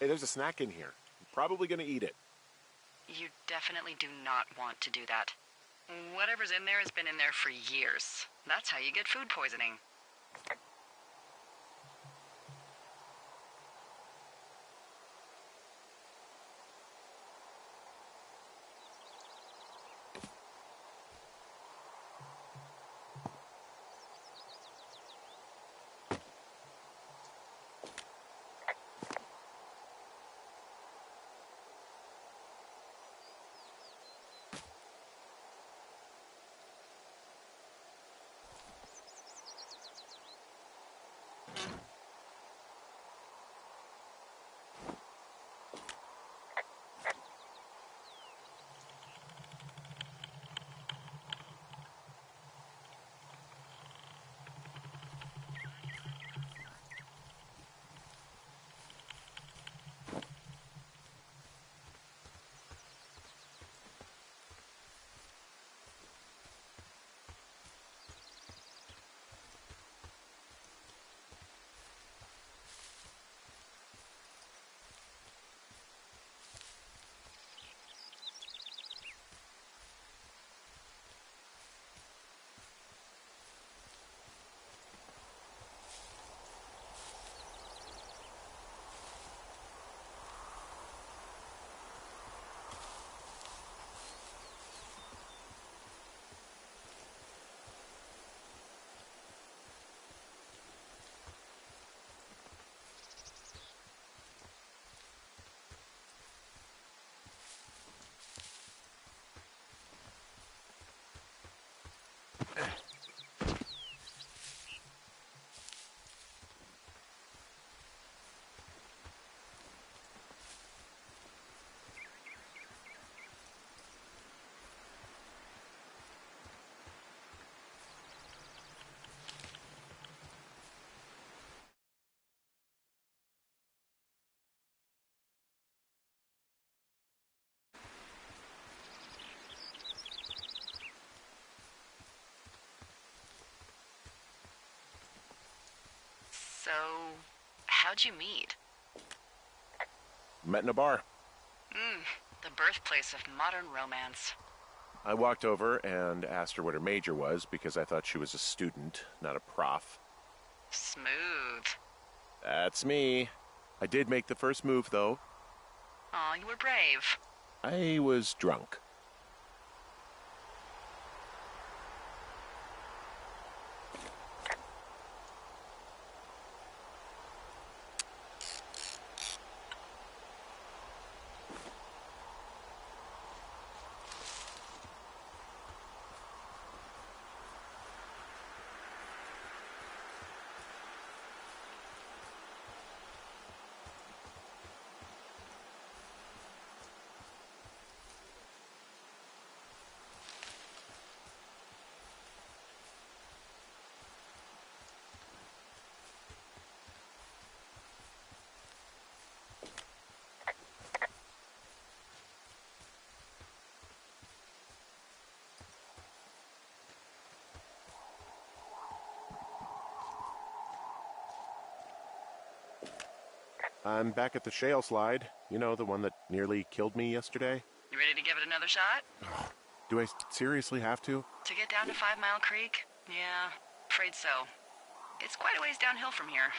Hey, there's a snack in here. I'm probably gonna eat it. You definitely do not want to do that. Whatever's in there has been in there for years. That's how you get food poisoning. So, how'd you meet? Met in a bar. The birthplace of modern romance. I walked over and asked her what her major was because I thought she was a student, not a prof. Smooth. That's me. I did make the first move, though. Aw, you were brave. I was drunk. I'm back at the shale slide. You know, the one that nearly killed me yesterday. You ready to give it another shot? Do I seriously have to? To get down to 5 Mile Creek? Yeah, afraid so. It's quite a ways downhill from here.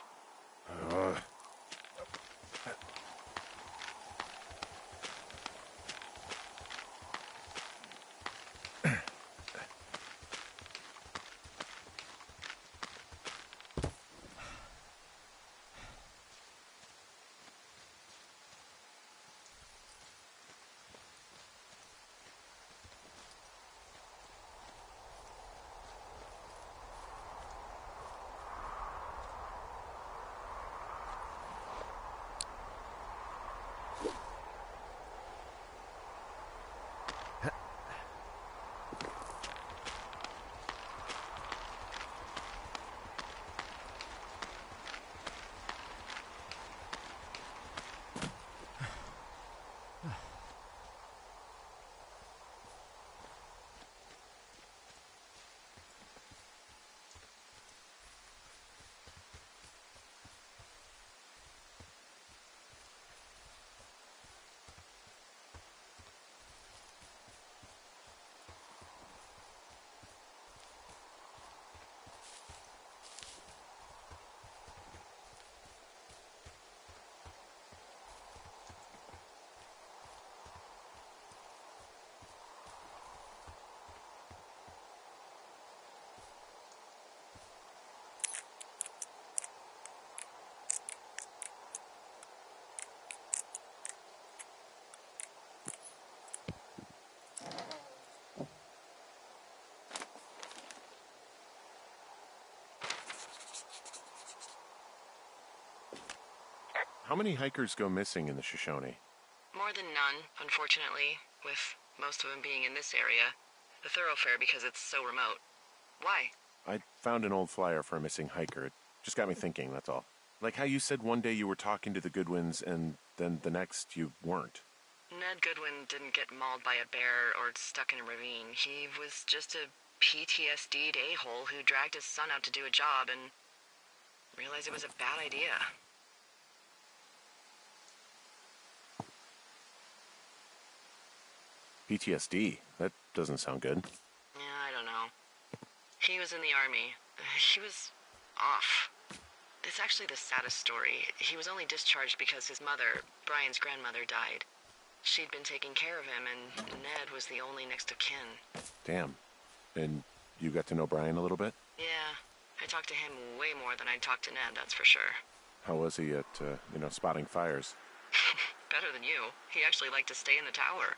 How many hikers go missing in the Shoshone? More than none, unfortunately, with most of them being in this area. The thoroughfare because it's so remote. Why? I found an old flyer for a missing hiker. It just got me thinking, that's all. Like how you said one day you were talking to the Goodwins and then the next you weren't. Ned Goodwin didn't get mauled by a bear or stuck in a ravine. He was just a PTSD'd a-hole who dragged his son out to do a job and realized it was a bad idea. PTSD? That doesn't sound good. Yeah, I don't know. He was in the army. He was off. It's actually the saddest story. He was only discharged because his mother, Brian's grandmother, died. She'd been taking care of him, and Ned was the only next of kin. Damn. And you got to know Brian a little bit? Yeah, I talked to him way more than I'd talked to Ned, that's for sure. How was he at, spotting fires? Better than you. He actually liked to stay in the tower.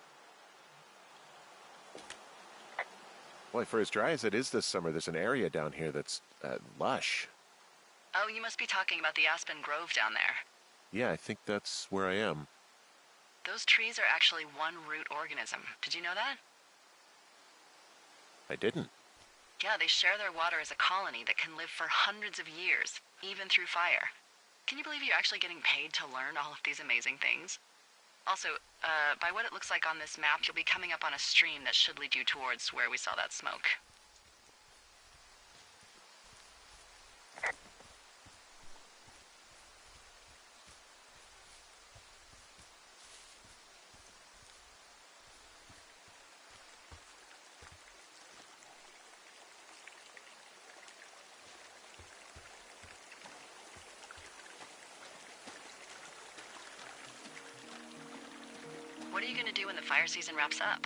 Boy, for as dry as it is this summer, there's an area down here that's lush. Oh, you must be talking about the Aspen Grove down there. Yeah, I think that's where I am. Those trees are actually one root organism. Did you know that? I didn't. Yeah, they share their water as a colony that can live for hundreds of years, even through fire. Can you believe you're actually getting paid to learn all of these amazing things? Also, by what it looks like on this map, you'll be coming up on a stream that should lead you towards where we saw that smoke. What are you gonna do when the fire season wraps up?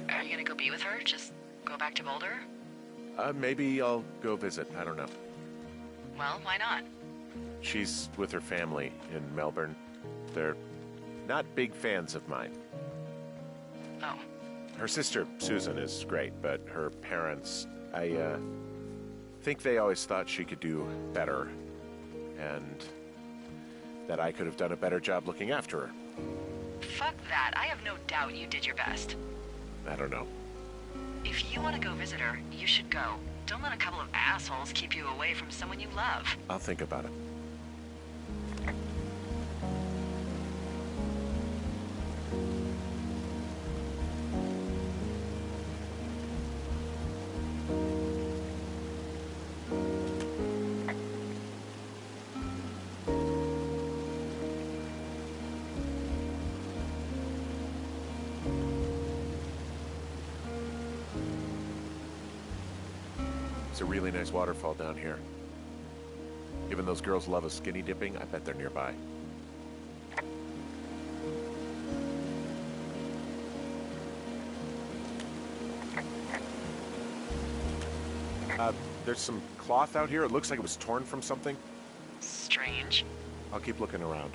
Are you gonna go be with her? Just go back to Boulder? Maybe I'll go visit. I don't know. Well, why not? She's with her family in Melbourne. They're not big fans of mine. Oh. Her sister, Susan, is great, but her parents, I think they always thought she could do better, and that I could have done a better job looking after her. Fuck that. I have no doubt you did your best. I don't know. If you want to go visit her, you should go. Don't let a couple of assholes keep you away from someone you love. I'll think about it. It's a really nice waterfall down here. Given those girls love a skinny dipping, I bet they're nearby. There's some cloth out here. It looks like it was torn from something. Strange. I'll keep looking around.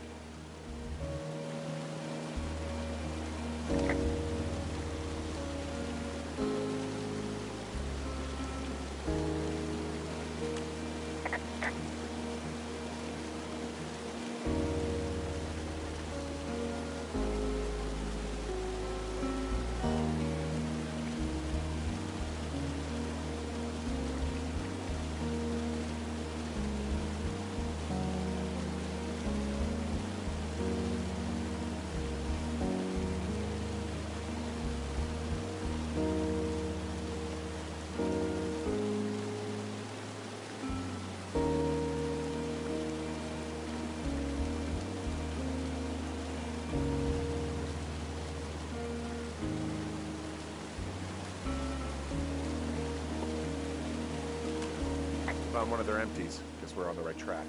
Found one of their empties. Guess we're on the right track.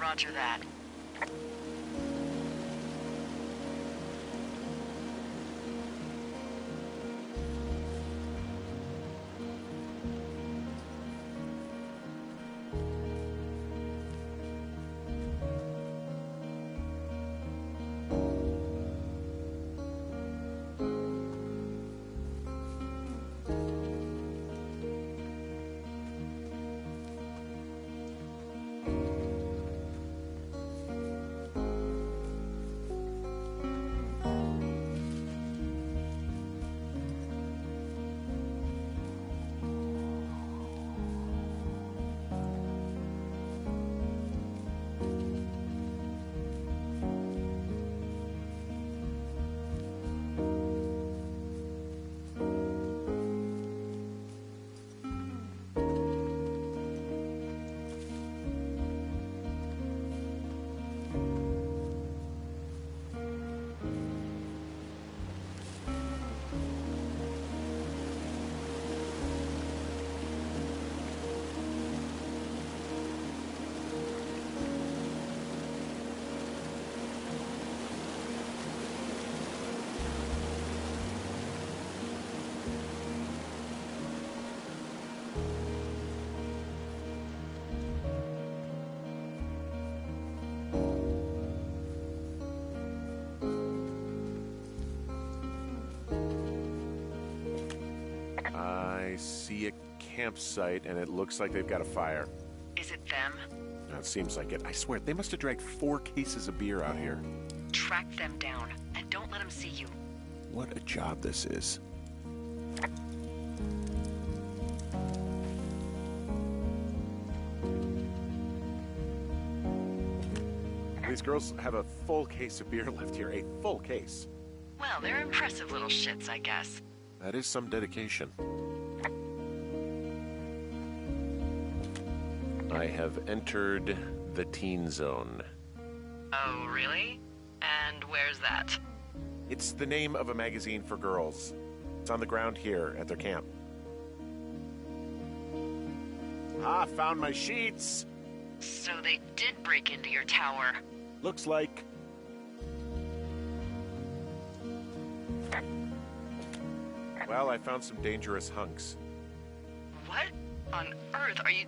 Roger that. I see a campsite, and it looks like they've got a fire. Is it them? It seems like it. I swear, they must have dragged 4 cases of beer out here. Track them down, and don't let them see you. What a job this is. These girls have a full case of beer left here. A full case. Well, they're impressive little shits, I guess. That is some dedication. I have entered the teen zone. Oh, really? And where's that? It's the name of a magazine for girls. It's on the ground here at their camp. Ah, found my sheets. So they did break into your tower. Looks like. Well, I found some dangerous hunks. What on earth are you...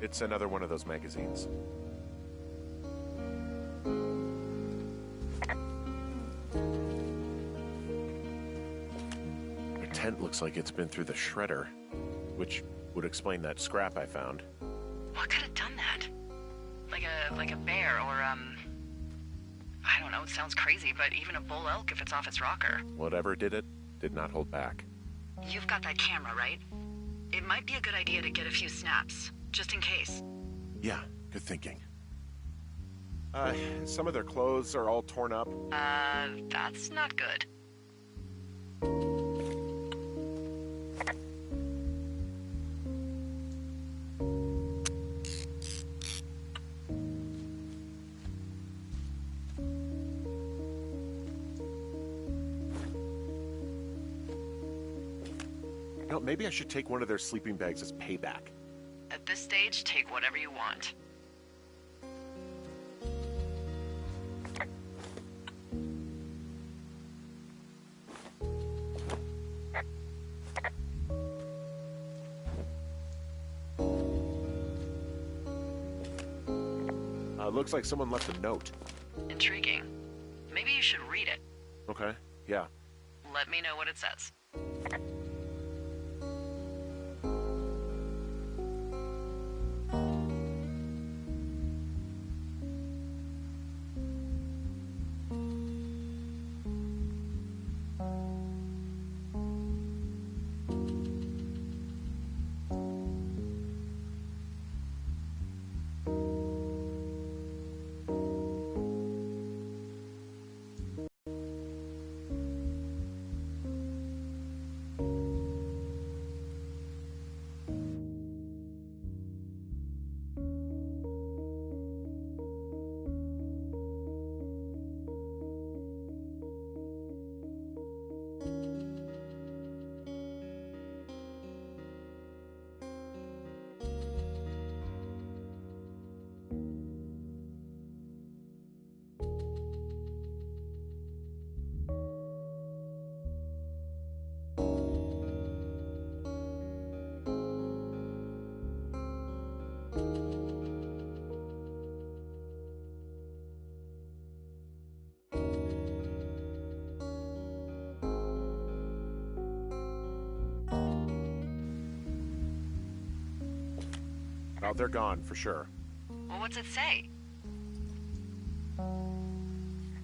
It's another one of those magazines. The tent looks like it's been through the shredder, which would explain that scrap I found. What could have done that? Like a bear or, I don't know, it sounds crazy, but even a bull elk if it's off its rocker. Whatever did it, did not hold back. You've got that camera, right? It might be a good idea to get a few snaps, just in case. Yeah, good thinking. Some of their clothes are all torn up. That's not good. You know, maybe I should take one of their sleeping bags as payback. At this stage, take whatever you want. Looks like someone left a note. Intriguing. Maybe you should read it. Okay, yeah. Let me know what it says. Oh, they're gone, for sure. Well, what's it say?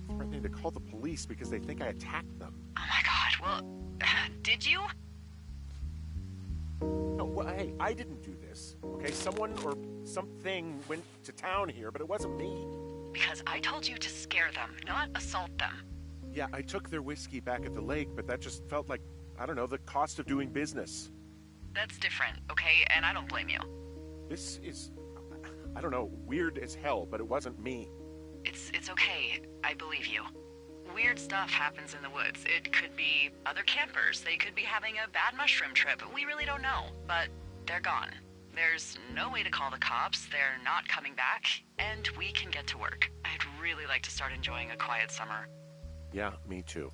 Threatening to call the police because they think I attacked them. Oh my god, well, did you? No, well, hey, I didn't do this. Okay, someone or something went to town here, but it wasn't me. Because I told you to scare them, not assault them. Yeah, I took their whiskey back at the lake, but that just felt like, I don't know, the cost of doing business. That's different, okay? And I don't blame you. This is, I don't know, weird as hell, but it wasn't me. It's okay. I believe you. Weird stuff happens in the woods. It could be other campers. They could be having a bad mushroom trip. We really don't know. But they're gone. There's no way to call the cops. They're not coming back. And we can get to work. I'd really like to start enjoying a quiet summer. Yeah, me too.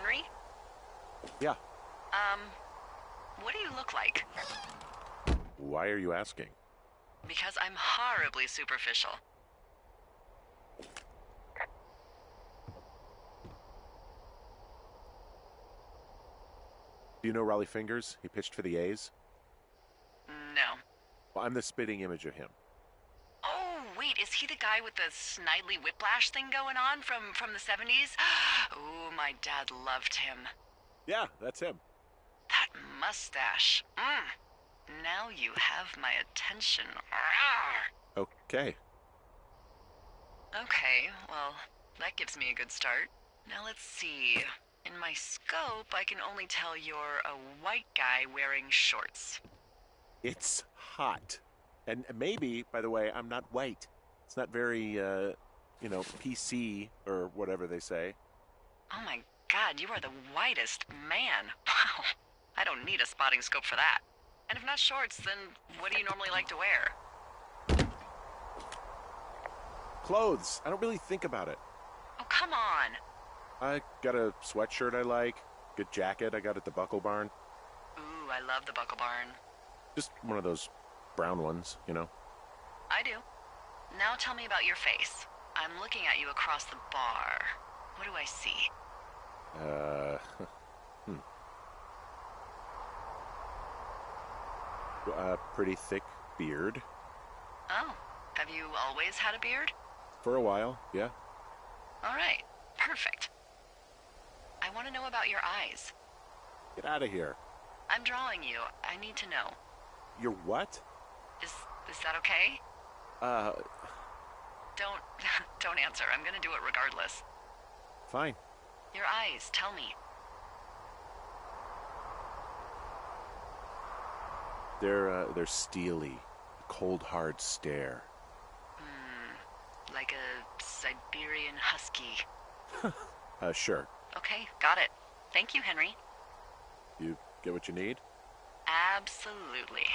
Henry? Yeah. What do you look like? Why are you asking? Because I'm horribly superficial. Do you know Raleigh Fingers? He pitched for the A's. No. Well, I'm the spitting image of him. Oh, wait, is he the guy with the snidely whiplash thing going on from the 70s? Ooh, my dad loved him. Yeah, that's him. That mustache. Now you have my attention. Rawr. Okay. Okay, well, that gives me a good start. Now let's see. In my scope, I can only tell you're a white guy wearing shorts. It's hot. And maybe, by the way, I'm not white. It's not very, PC or whatever they say. Oh my god, you are the whitest man. Wow. I don't need a spotting scope for that. And if not shorts, then what do you normally like to wear? Clothes. I don't really think about it. Oh, come on. I got a sweatshirt I like. Good jacket I got at the Buckle Barn. Ooh, I love the Buckle Barn. Just one of those brown ones, you know? I do. Now tell me about your face. I'm looking at you across the bar. What do I see? Pretty thick beard. Oh, have you always had a beard? For a while, yeah. All right, perfect. I want to know about your eyes. Get out of here. I'm drawing you. I need to know. You're what? Is that okay? Don't don't answer. I'm gonna do it regardless. Fine. Your eyes, tell me. They're steely. A cold, hard stare. Like a Siberian husky. Sure. Okay, got it. Thank you, Henry. You get what you need? Absolutely.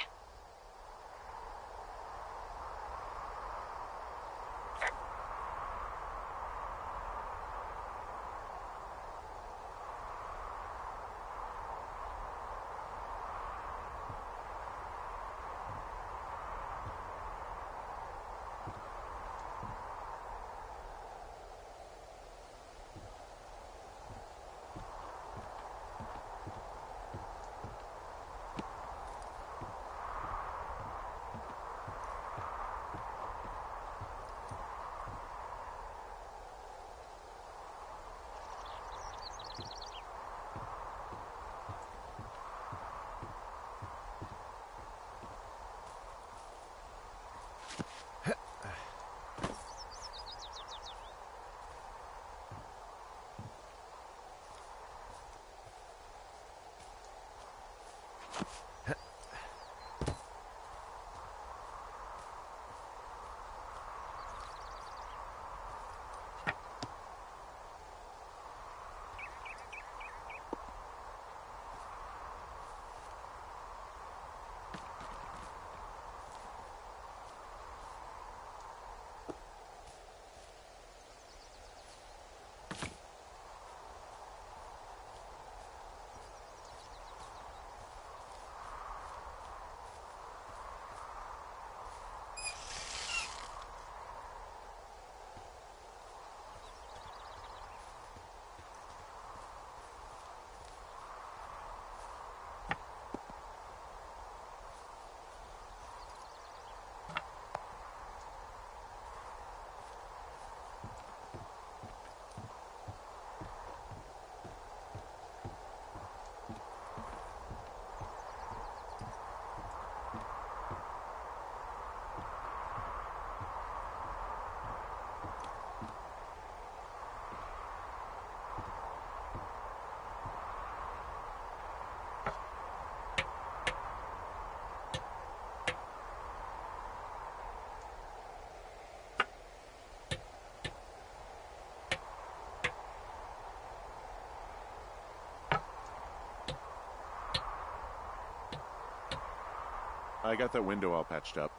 I got that window all patched up.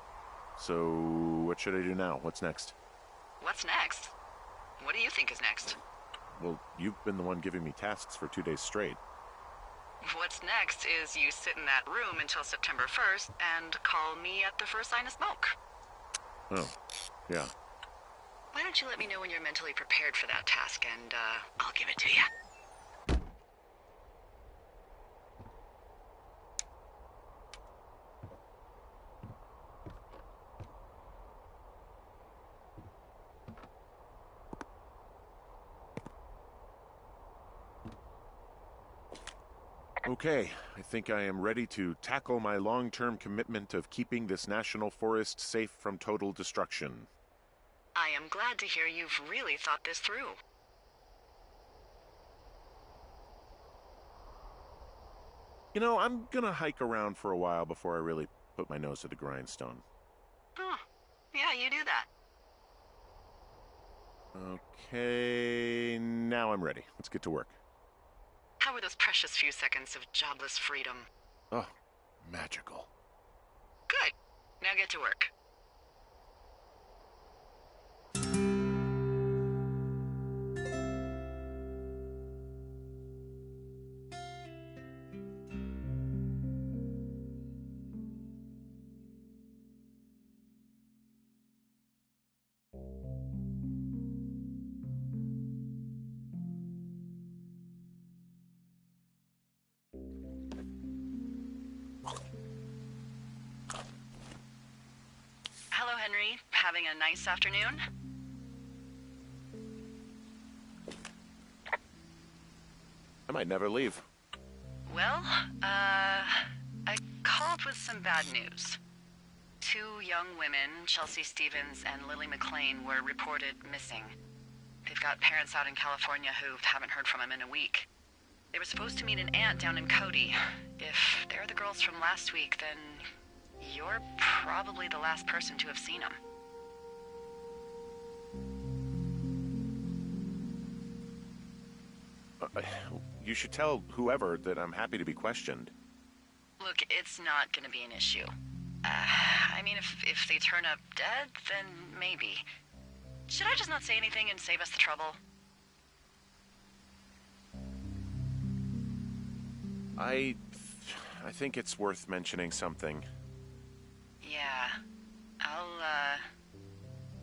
So, what should I do now? What's next? What's next? What do you think is next? Well, you've been the one giving me tasks for 2 days straight. What's next is you sit in that room until September 1st and call me at the first sign of smoke. Oh, yeah. Why don't you let me know when you're mentally prepared for that task, and I'll give it to you. Okay, I think I am ready to tackle my long-term commitment of keeping this national forest safe from total destruction. I am glad to hear you've really thought this through. You know, I'm gonna hike around for a while before I really put my nose to the grindstone. Huh. Yeah, you do that. Okay, now I'm ready. Let's get to work. How were those precious few seconds of jobless freedom? Oh, magical. Good. Now get to work. Hello, Henry. Having a nice afternoon? I might never leave. Well, I called with some bad news. 2 young women, Chelsea Stevens and Lily McLean, were reported missing. They've got parents out in California who haven't heard from them in a week. They were supposed to meet an aunt down in Cody. If they're the girls from last week, then you're probably the last person to have seen them. You should tell whoever that I'm happy to be questioned. Look, it's not gonna be an issue. I mean, if they turn up dead, then maybe. Should I just not say anything and save us the trouble? I think it's worth mentioning something. Yeah.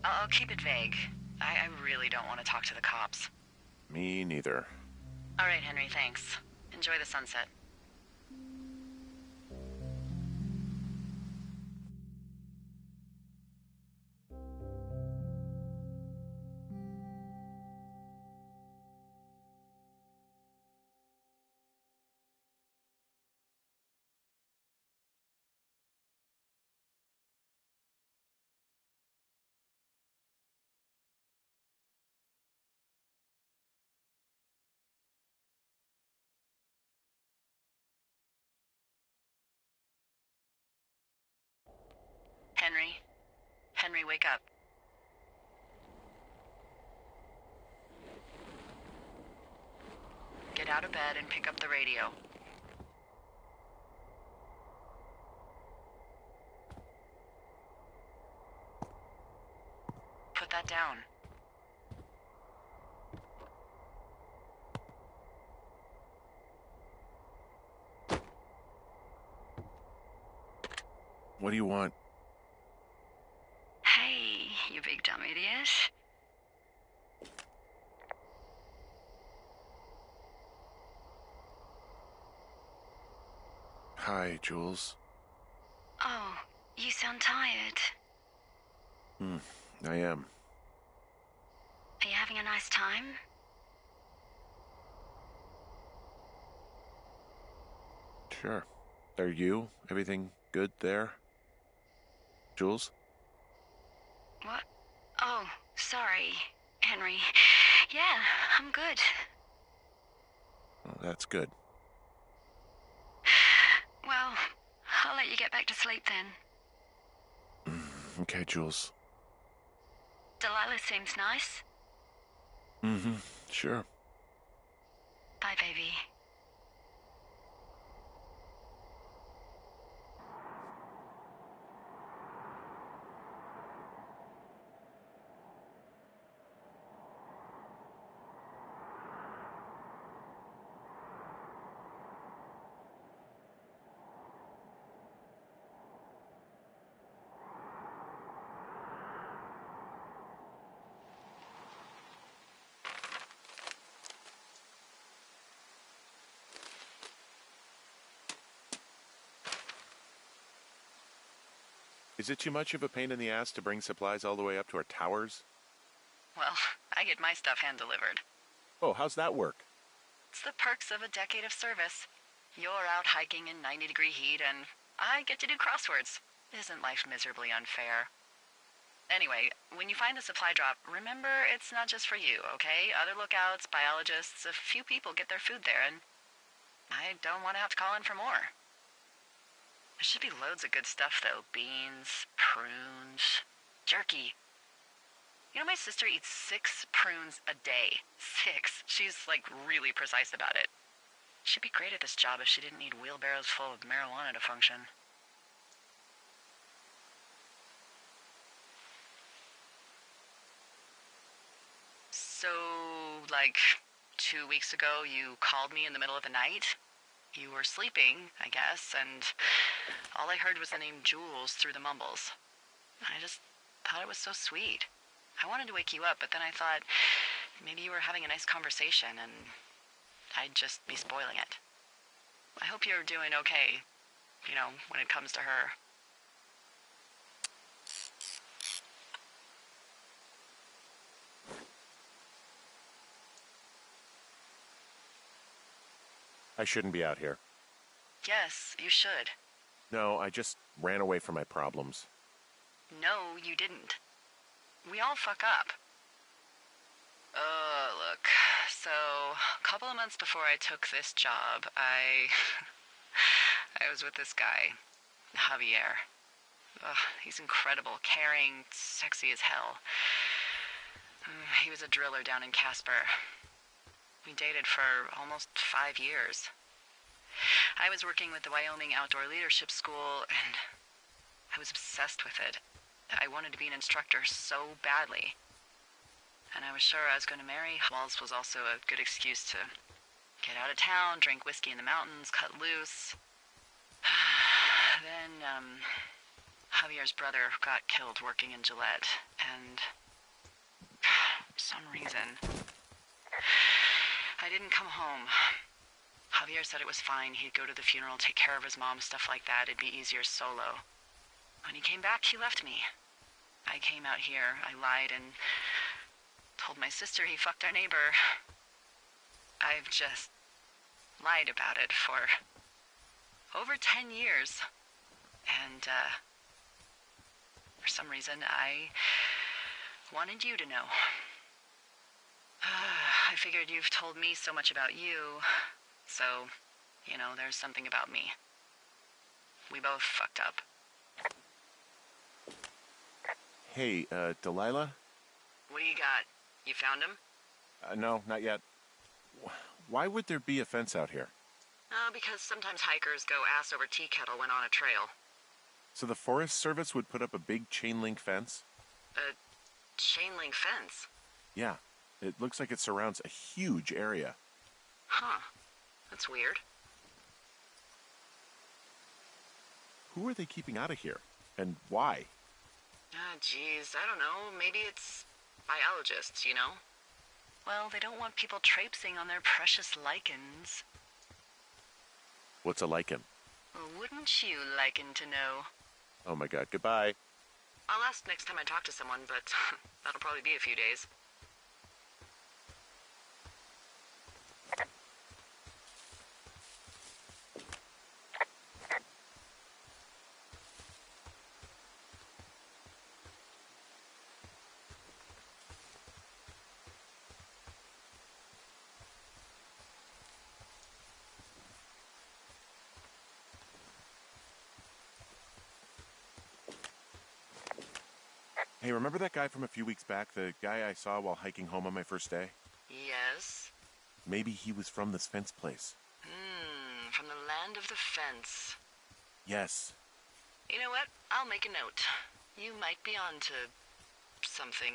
I'll keep it vague. I really don't want to talk to the cops. Me neither. All right, Henry, thanks. Enjoy the sunset. Henry? Henry, wake up. Get out of bed and pick up the radio. Put that down. What do you want? Hey, you big dumb idiot. Hi, Jules. Oh, you sound tired. I am. Are you having a nice time? Sure. Are you? Everything good there? Jules? What? Oh, sorry, Henry. Yeah, I'm good. Well, that's good. Well, I'll let you get back to sleep then. Okay, Jules. Delilah seems nice. Sure. Bye, baby. Is it too much of a pain in the ass to bring supplies all the way up to our towers? Well, I get my stuff hand-delivered. Oh, how's that work? It's the perks of a decade of service. You're out hiking in 90-degree heat, and I get to do crosswords. Isn't life miserably unfair? Anyway, when you find the supply drop, remember it's not just for you, okay? Other lookouts, biologists, a few people get their food there, and I don't want to have to call in for more. There should be loads of good stuff, though. Beans, prunes, jerky. You know, my sister eats 6 prunes a day. 6. She's, like, really precise about it. She'd be great at this job if she didn't need wheelbarrows full of marijuana to function. So, like, 2 weeks ago, you called me in the middle of the night? You were sleeping, I guess, and all I heard was the name Jules through the mumbles. I just thought it was so sweet. I wanted to wake you up, but then I thought maybe you were having a nice conversation and I'd just be spoiling it. I hope you're doing okay, you know, when it comes to her. I shouldn't be out here. Yes, you should. No, I just ran away from my problems. No, you didn't. We all fuck up. Look. So, a couple of months before I took this job, I was with this guy, Javier. Ugh, he's incredible, caring, sexy as hell. He was a driller down in Casper. We dated for almost 5 years. I was working with the Wyoming Outdoor Leadership School, and I was obsessed with it. I wanted to be an instructor so badly. And I was sure I was going to marry. Walls was also a good excuse to get out of town, drink whiskey in the mountains, cut loose. Then, Javier's brother got killed working in Gillette, and for some reason, I didn't come home. Javier said it was fine. He'd go to the funeral, take care of his mom, stuff like that. It'd be easier solo. When he came back, he left me. I came out here. I lied and told my sister he fucked our neighbor. I've just lied about it for over 10 years. And, for some reason, I wanted you to know. I figured you've told me so much about you, so, you know, there's something about me. We both fucked up. Hey, Delilah? What do you got? You found him? No, not yet. Why would there be a fence out here? Because sometimes hikers go ass over tea kettle when on a trail. So the Forest Service would put up a big chain link fence? A chain link fence? Yeah. It looks like it surrounds a huge area. Huh. That's weird. Who are they keeping out of here? And why? Geez, I don't know. Maybe it's biologists, you know? Well, they don't want people traipsing on their precious lichens. What's a lichen? Wouldn't you liken to know? Oh my god, goodbye. I'll ask next time I talk to someone, but that'll probably be a few days. Hey, remember that guy from a few weeks back? The guy I saw while hiking home on my first day? Yes? Maybe he was from this fence place. From the land of the fence. Yes. You know what? I'll make a note. You might be on to something.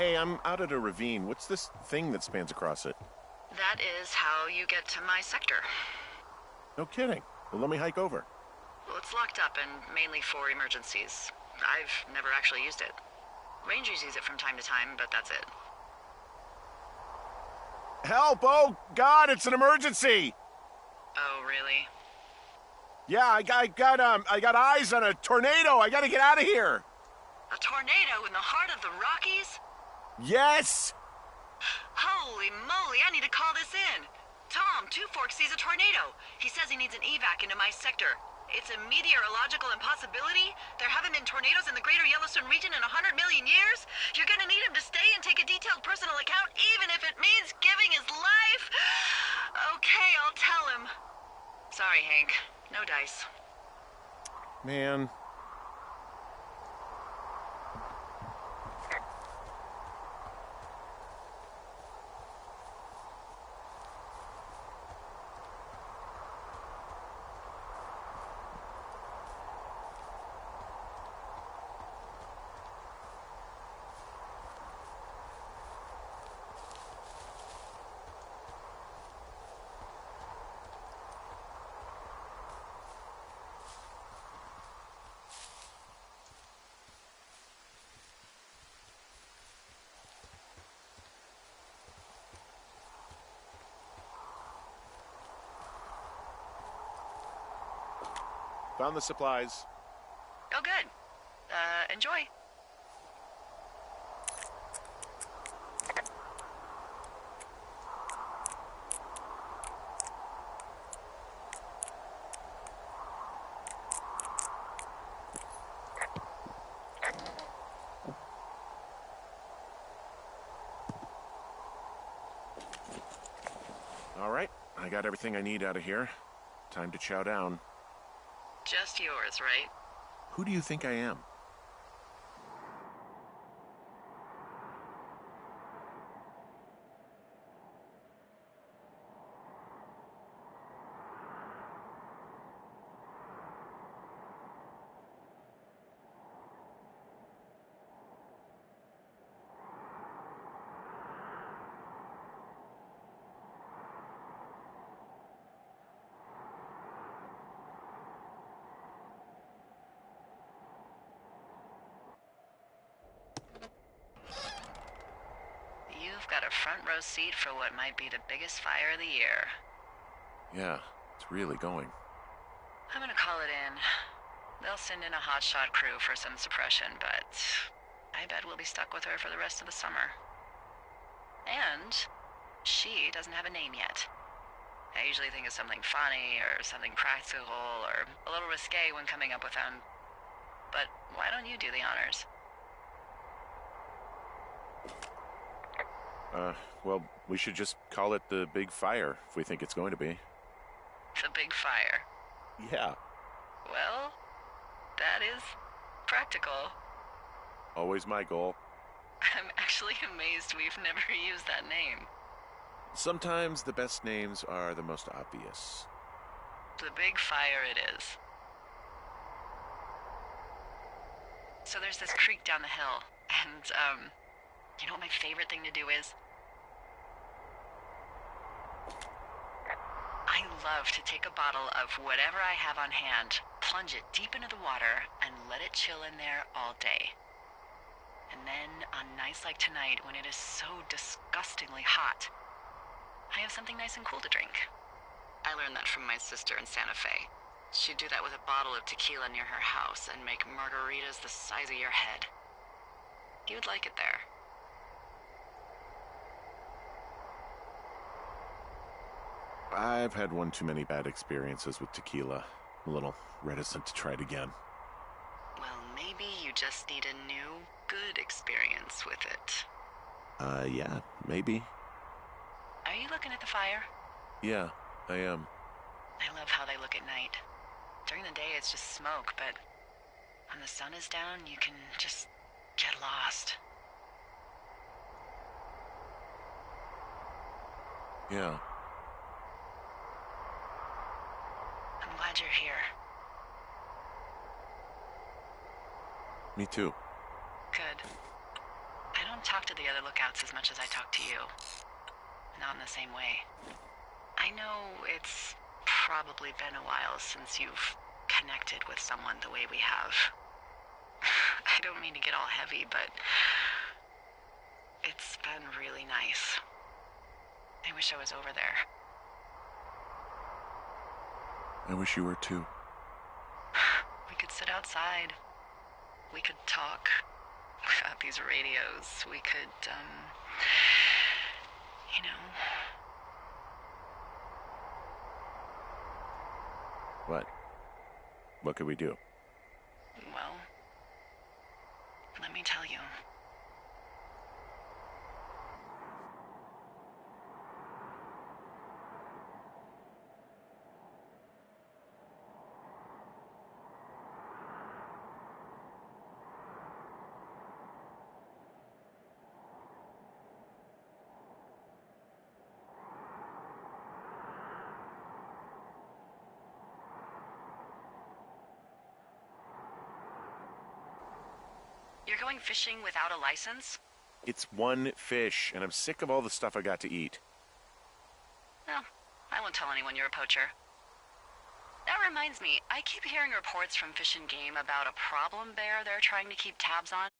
Hey, I'm out at a ravine. What's this thing that spans across it? That is how you get to my sector. No kidding. Well, let me hike over. Well, it's locked up and mainly for emergencies. I've never actually used it. Rangers use it from time to time, but that's it. Help! Oh, God, it's an emergency! Oh, really? Yeah, I got eyes on a tornado. I gotta get out of here. A tornado in the heart of the Rockies? Yes! Holy moly, I need to call this in. Tom, Two Forks sees a tornado. He says he needs an evac into my sector. It's a meteorological impossibility. There haven't been tornadoes in the greater Yellowstone region in 100 million years. You're gonna need him to stay and take a detailed personal account, even if it means giving his life. Okay, I'll tell him. Sorry, Hank. No dice. Man. Found the supplies. Oh, good. Enjoy. All right, I got everything I need out of here. Time to chow down. Just yours, right? Who do you think I am? You've got a front row seat for what might be the biggest fire of the year. Yeah, it's really going. I'm gonna call it in. They'll send in a hotshot crew for some suppression, but I bet we'll be stuck with her for the rest of the summer. And she doesn't have a name yet. I usually think of something funny or something practical or a little risque when coming up with them. But why don't you do the honors? Well, we should just call it the Big Fire if we think it's going to be. The big fire. Yeah, Well, that is practical. always my goal. I'm actually amazed we've never used that name. Sometimes the best names are the most obvious. The big fire it is. So there's this creek down the hill, and, you know what my favorite thing to do is? I love to take a bottle of whatever I have on hand, plunge it deep into the water, and let it chill in there all day. And then, on nights like tonight, when it is so disgustingly hot, I have something nice and cool to drink. I learned that from my sister in Santa Fe. She'd do that with a bottle of tequila near her house and make margaritas the size of your head. You'd like it there. I've had one too many bad experiences with tequila. A little reticent to try it again. Well, maybe you just need a new, good experience with it. Yeah, maybe. Are you looking at the fire? Yeah, I am. I love how they look at night. During the day, it's just smoke, but when the sun is down, you can just get lost. Yeah. I'm glad you're here. Me too. Good. I don't talk to the other lookouts as much as I talk to you. Not in the same way. I know it's probably been a while since you've connected with someone the way we have. I don't mean to get all heavy, but it's been really nice. I wish I was over there. I wish you were too. We could sit outside. We could talk without these radios. We could, you know. What? What could we do? Well, let me tell you. You're going fishing without a license? It's one fish, and I'm sick of all the stuff I got to eat. Well, I won't tell anyone you're a poacher. That reminds me, I keep hearing reports from Fish and Game about a problem bear they're trying to keep tabs on.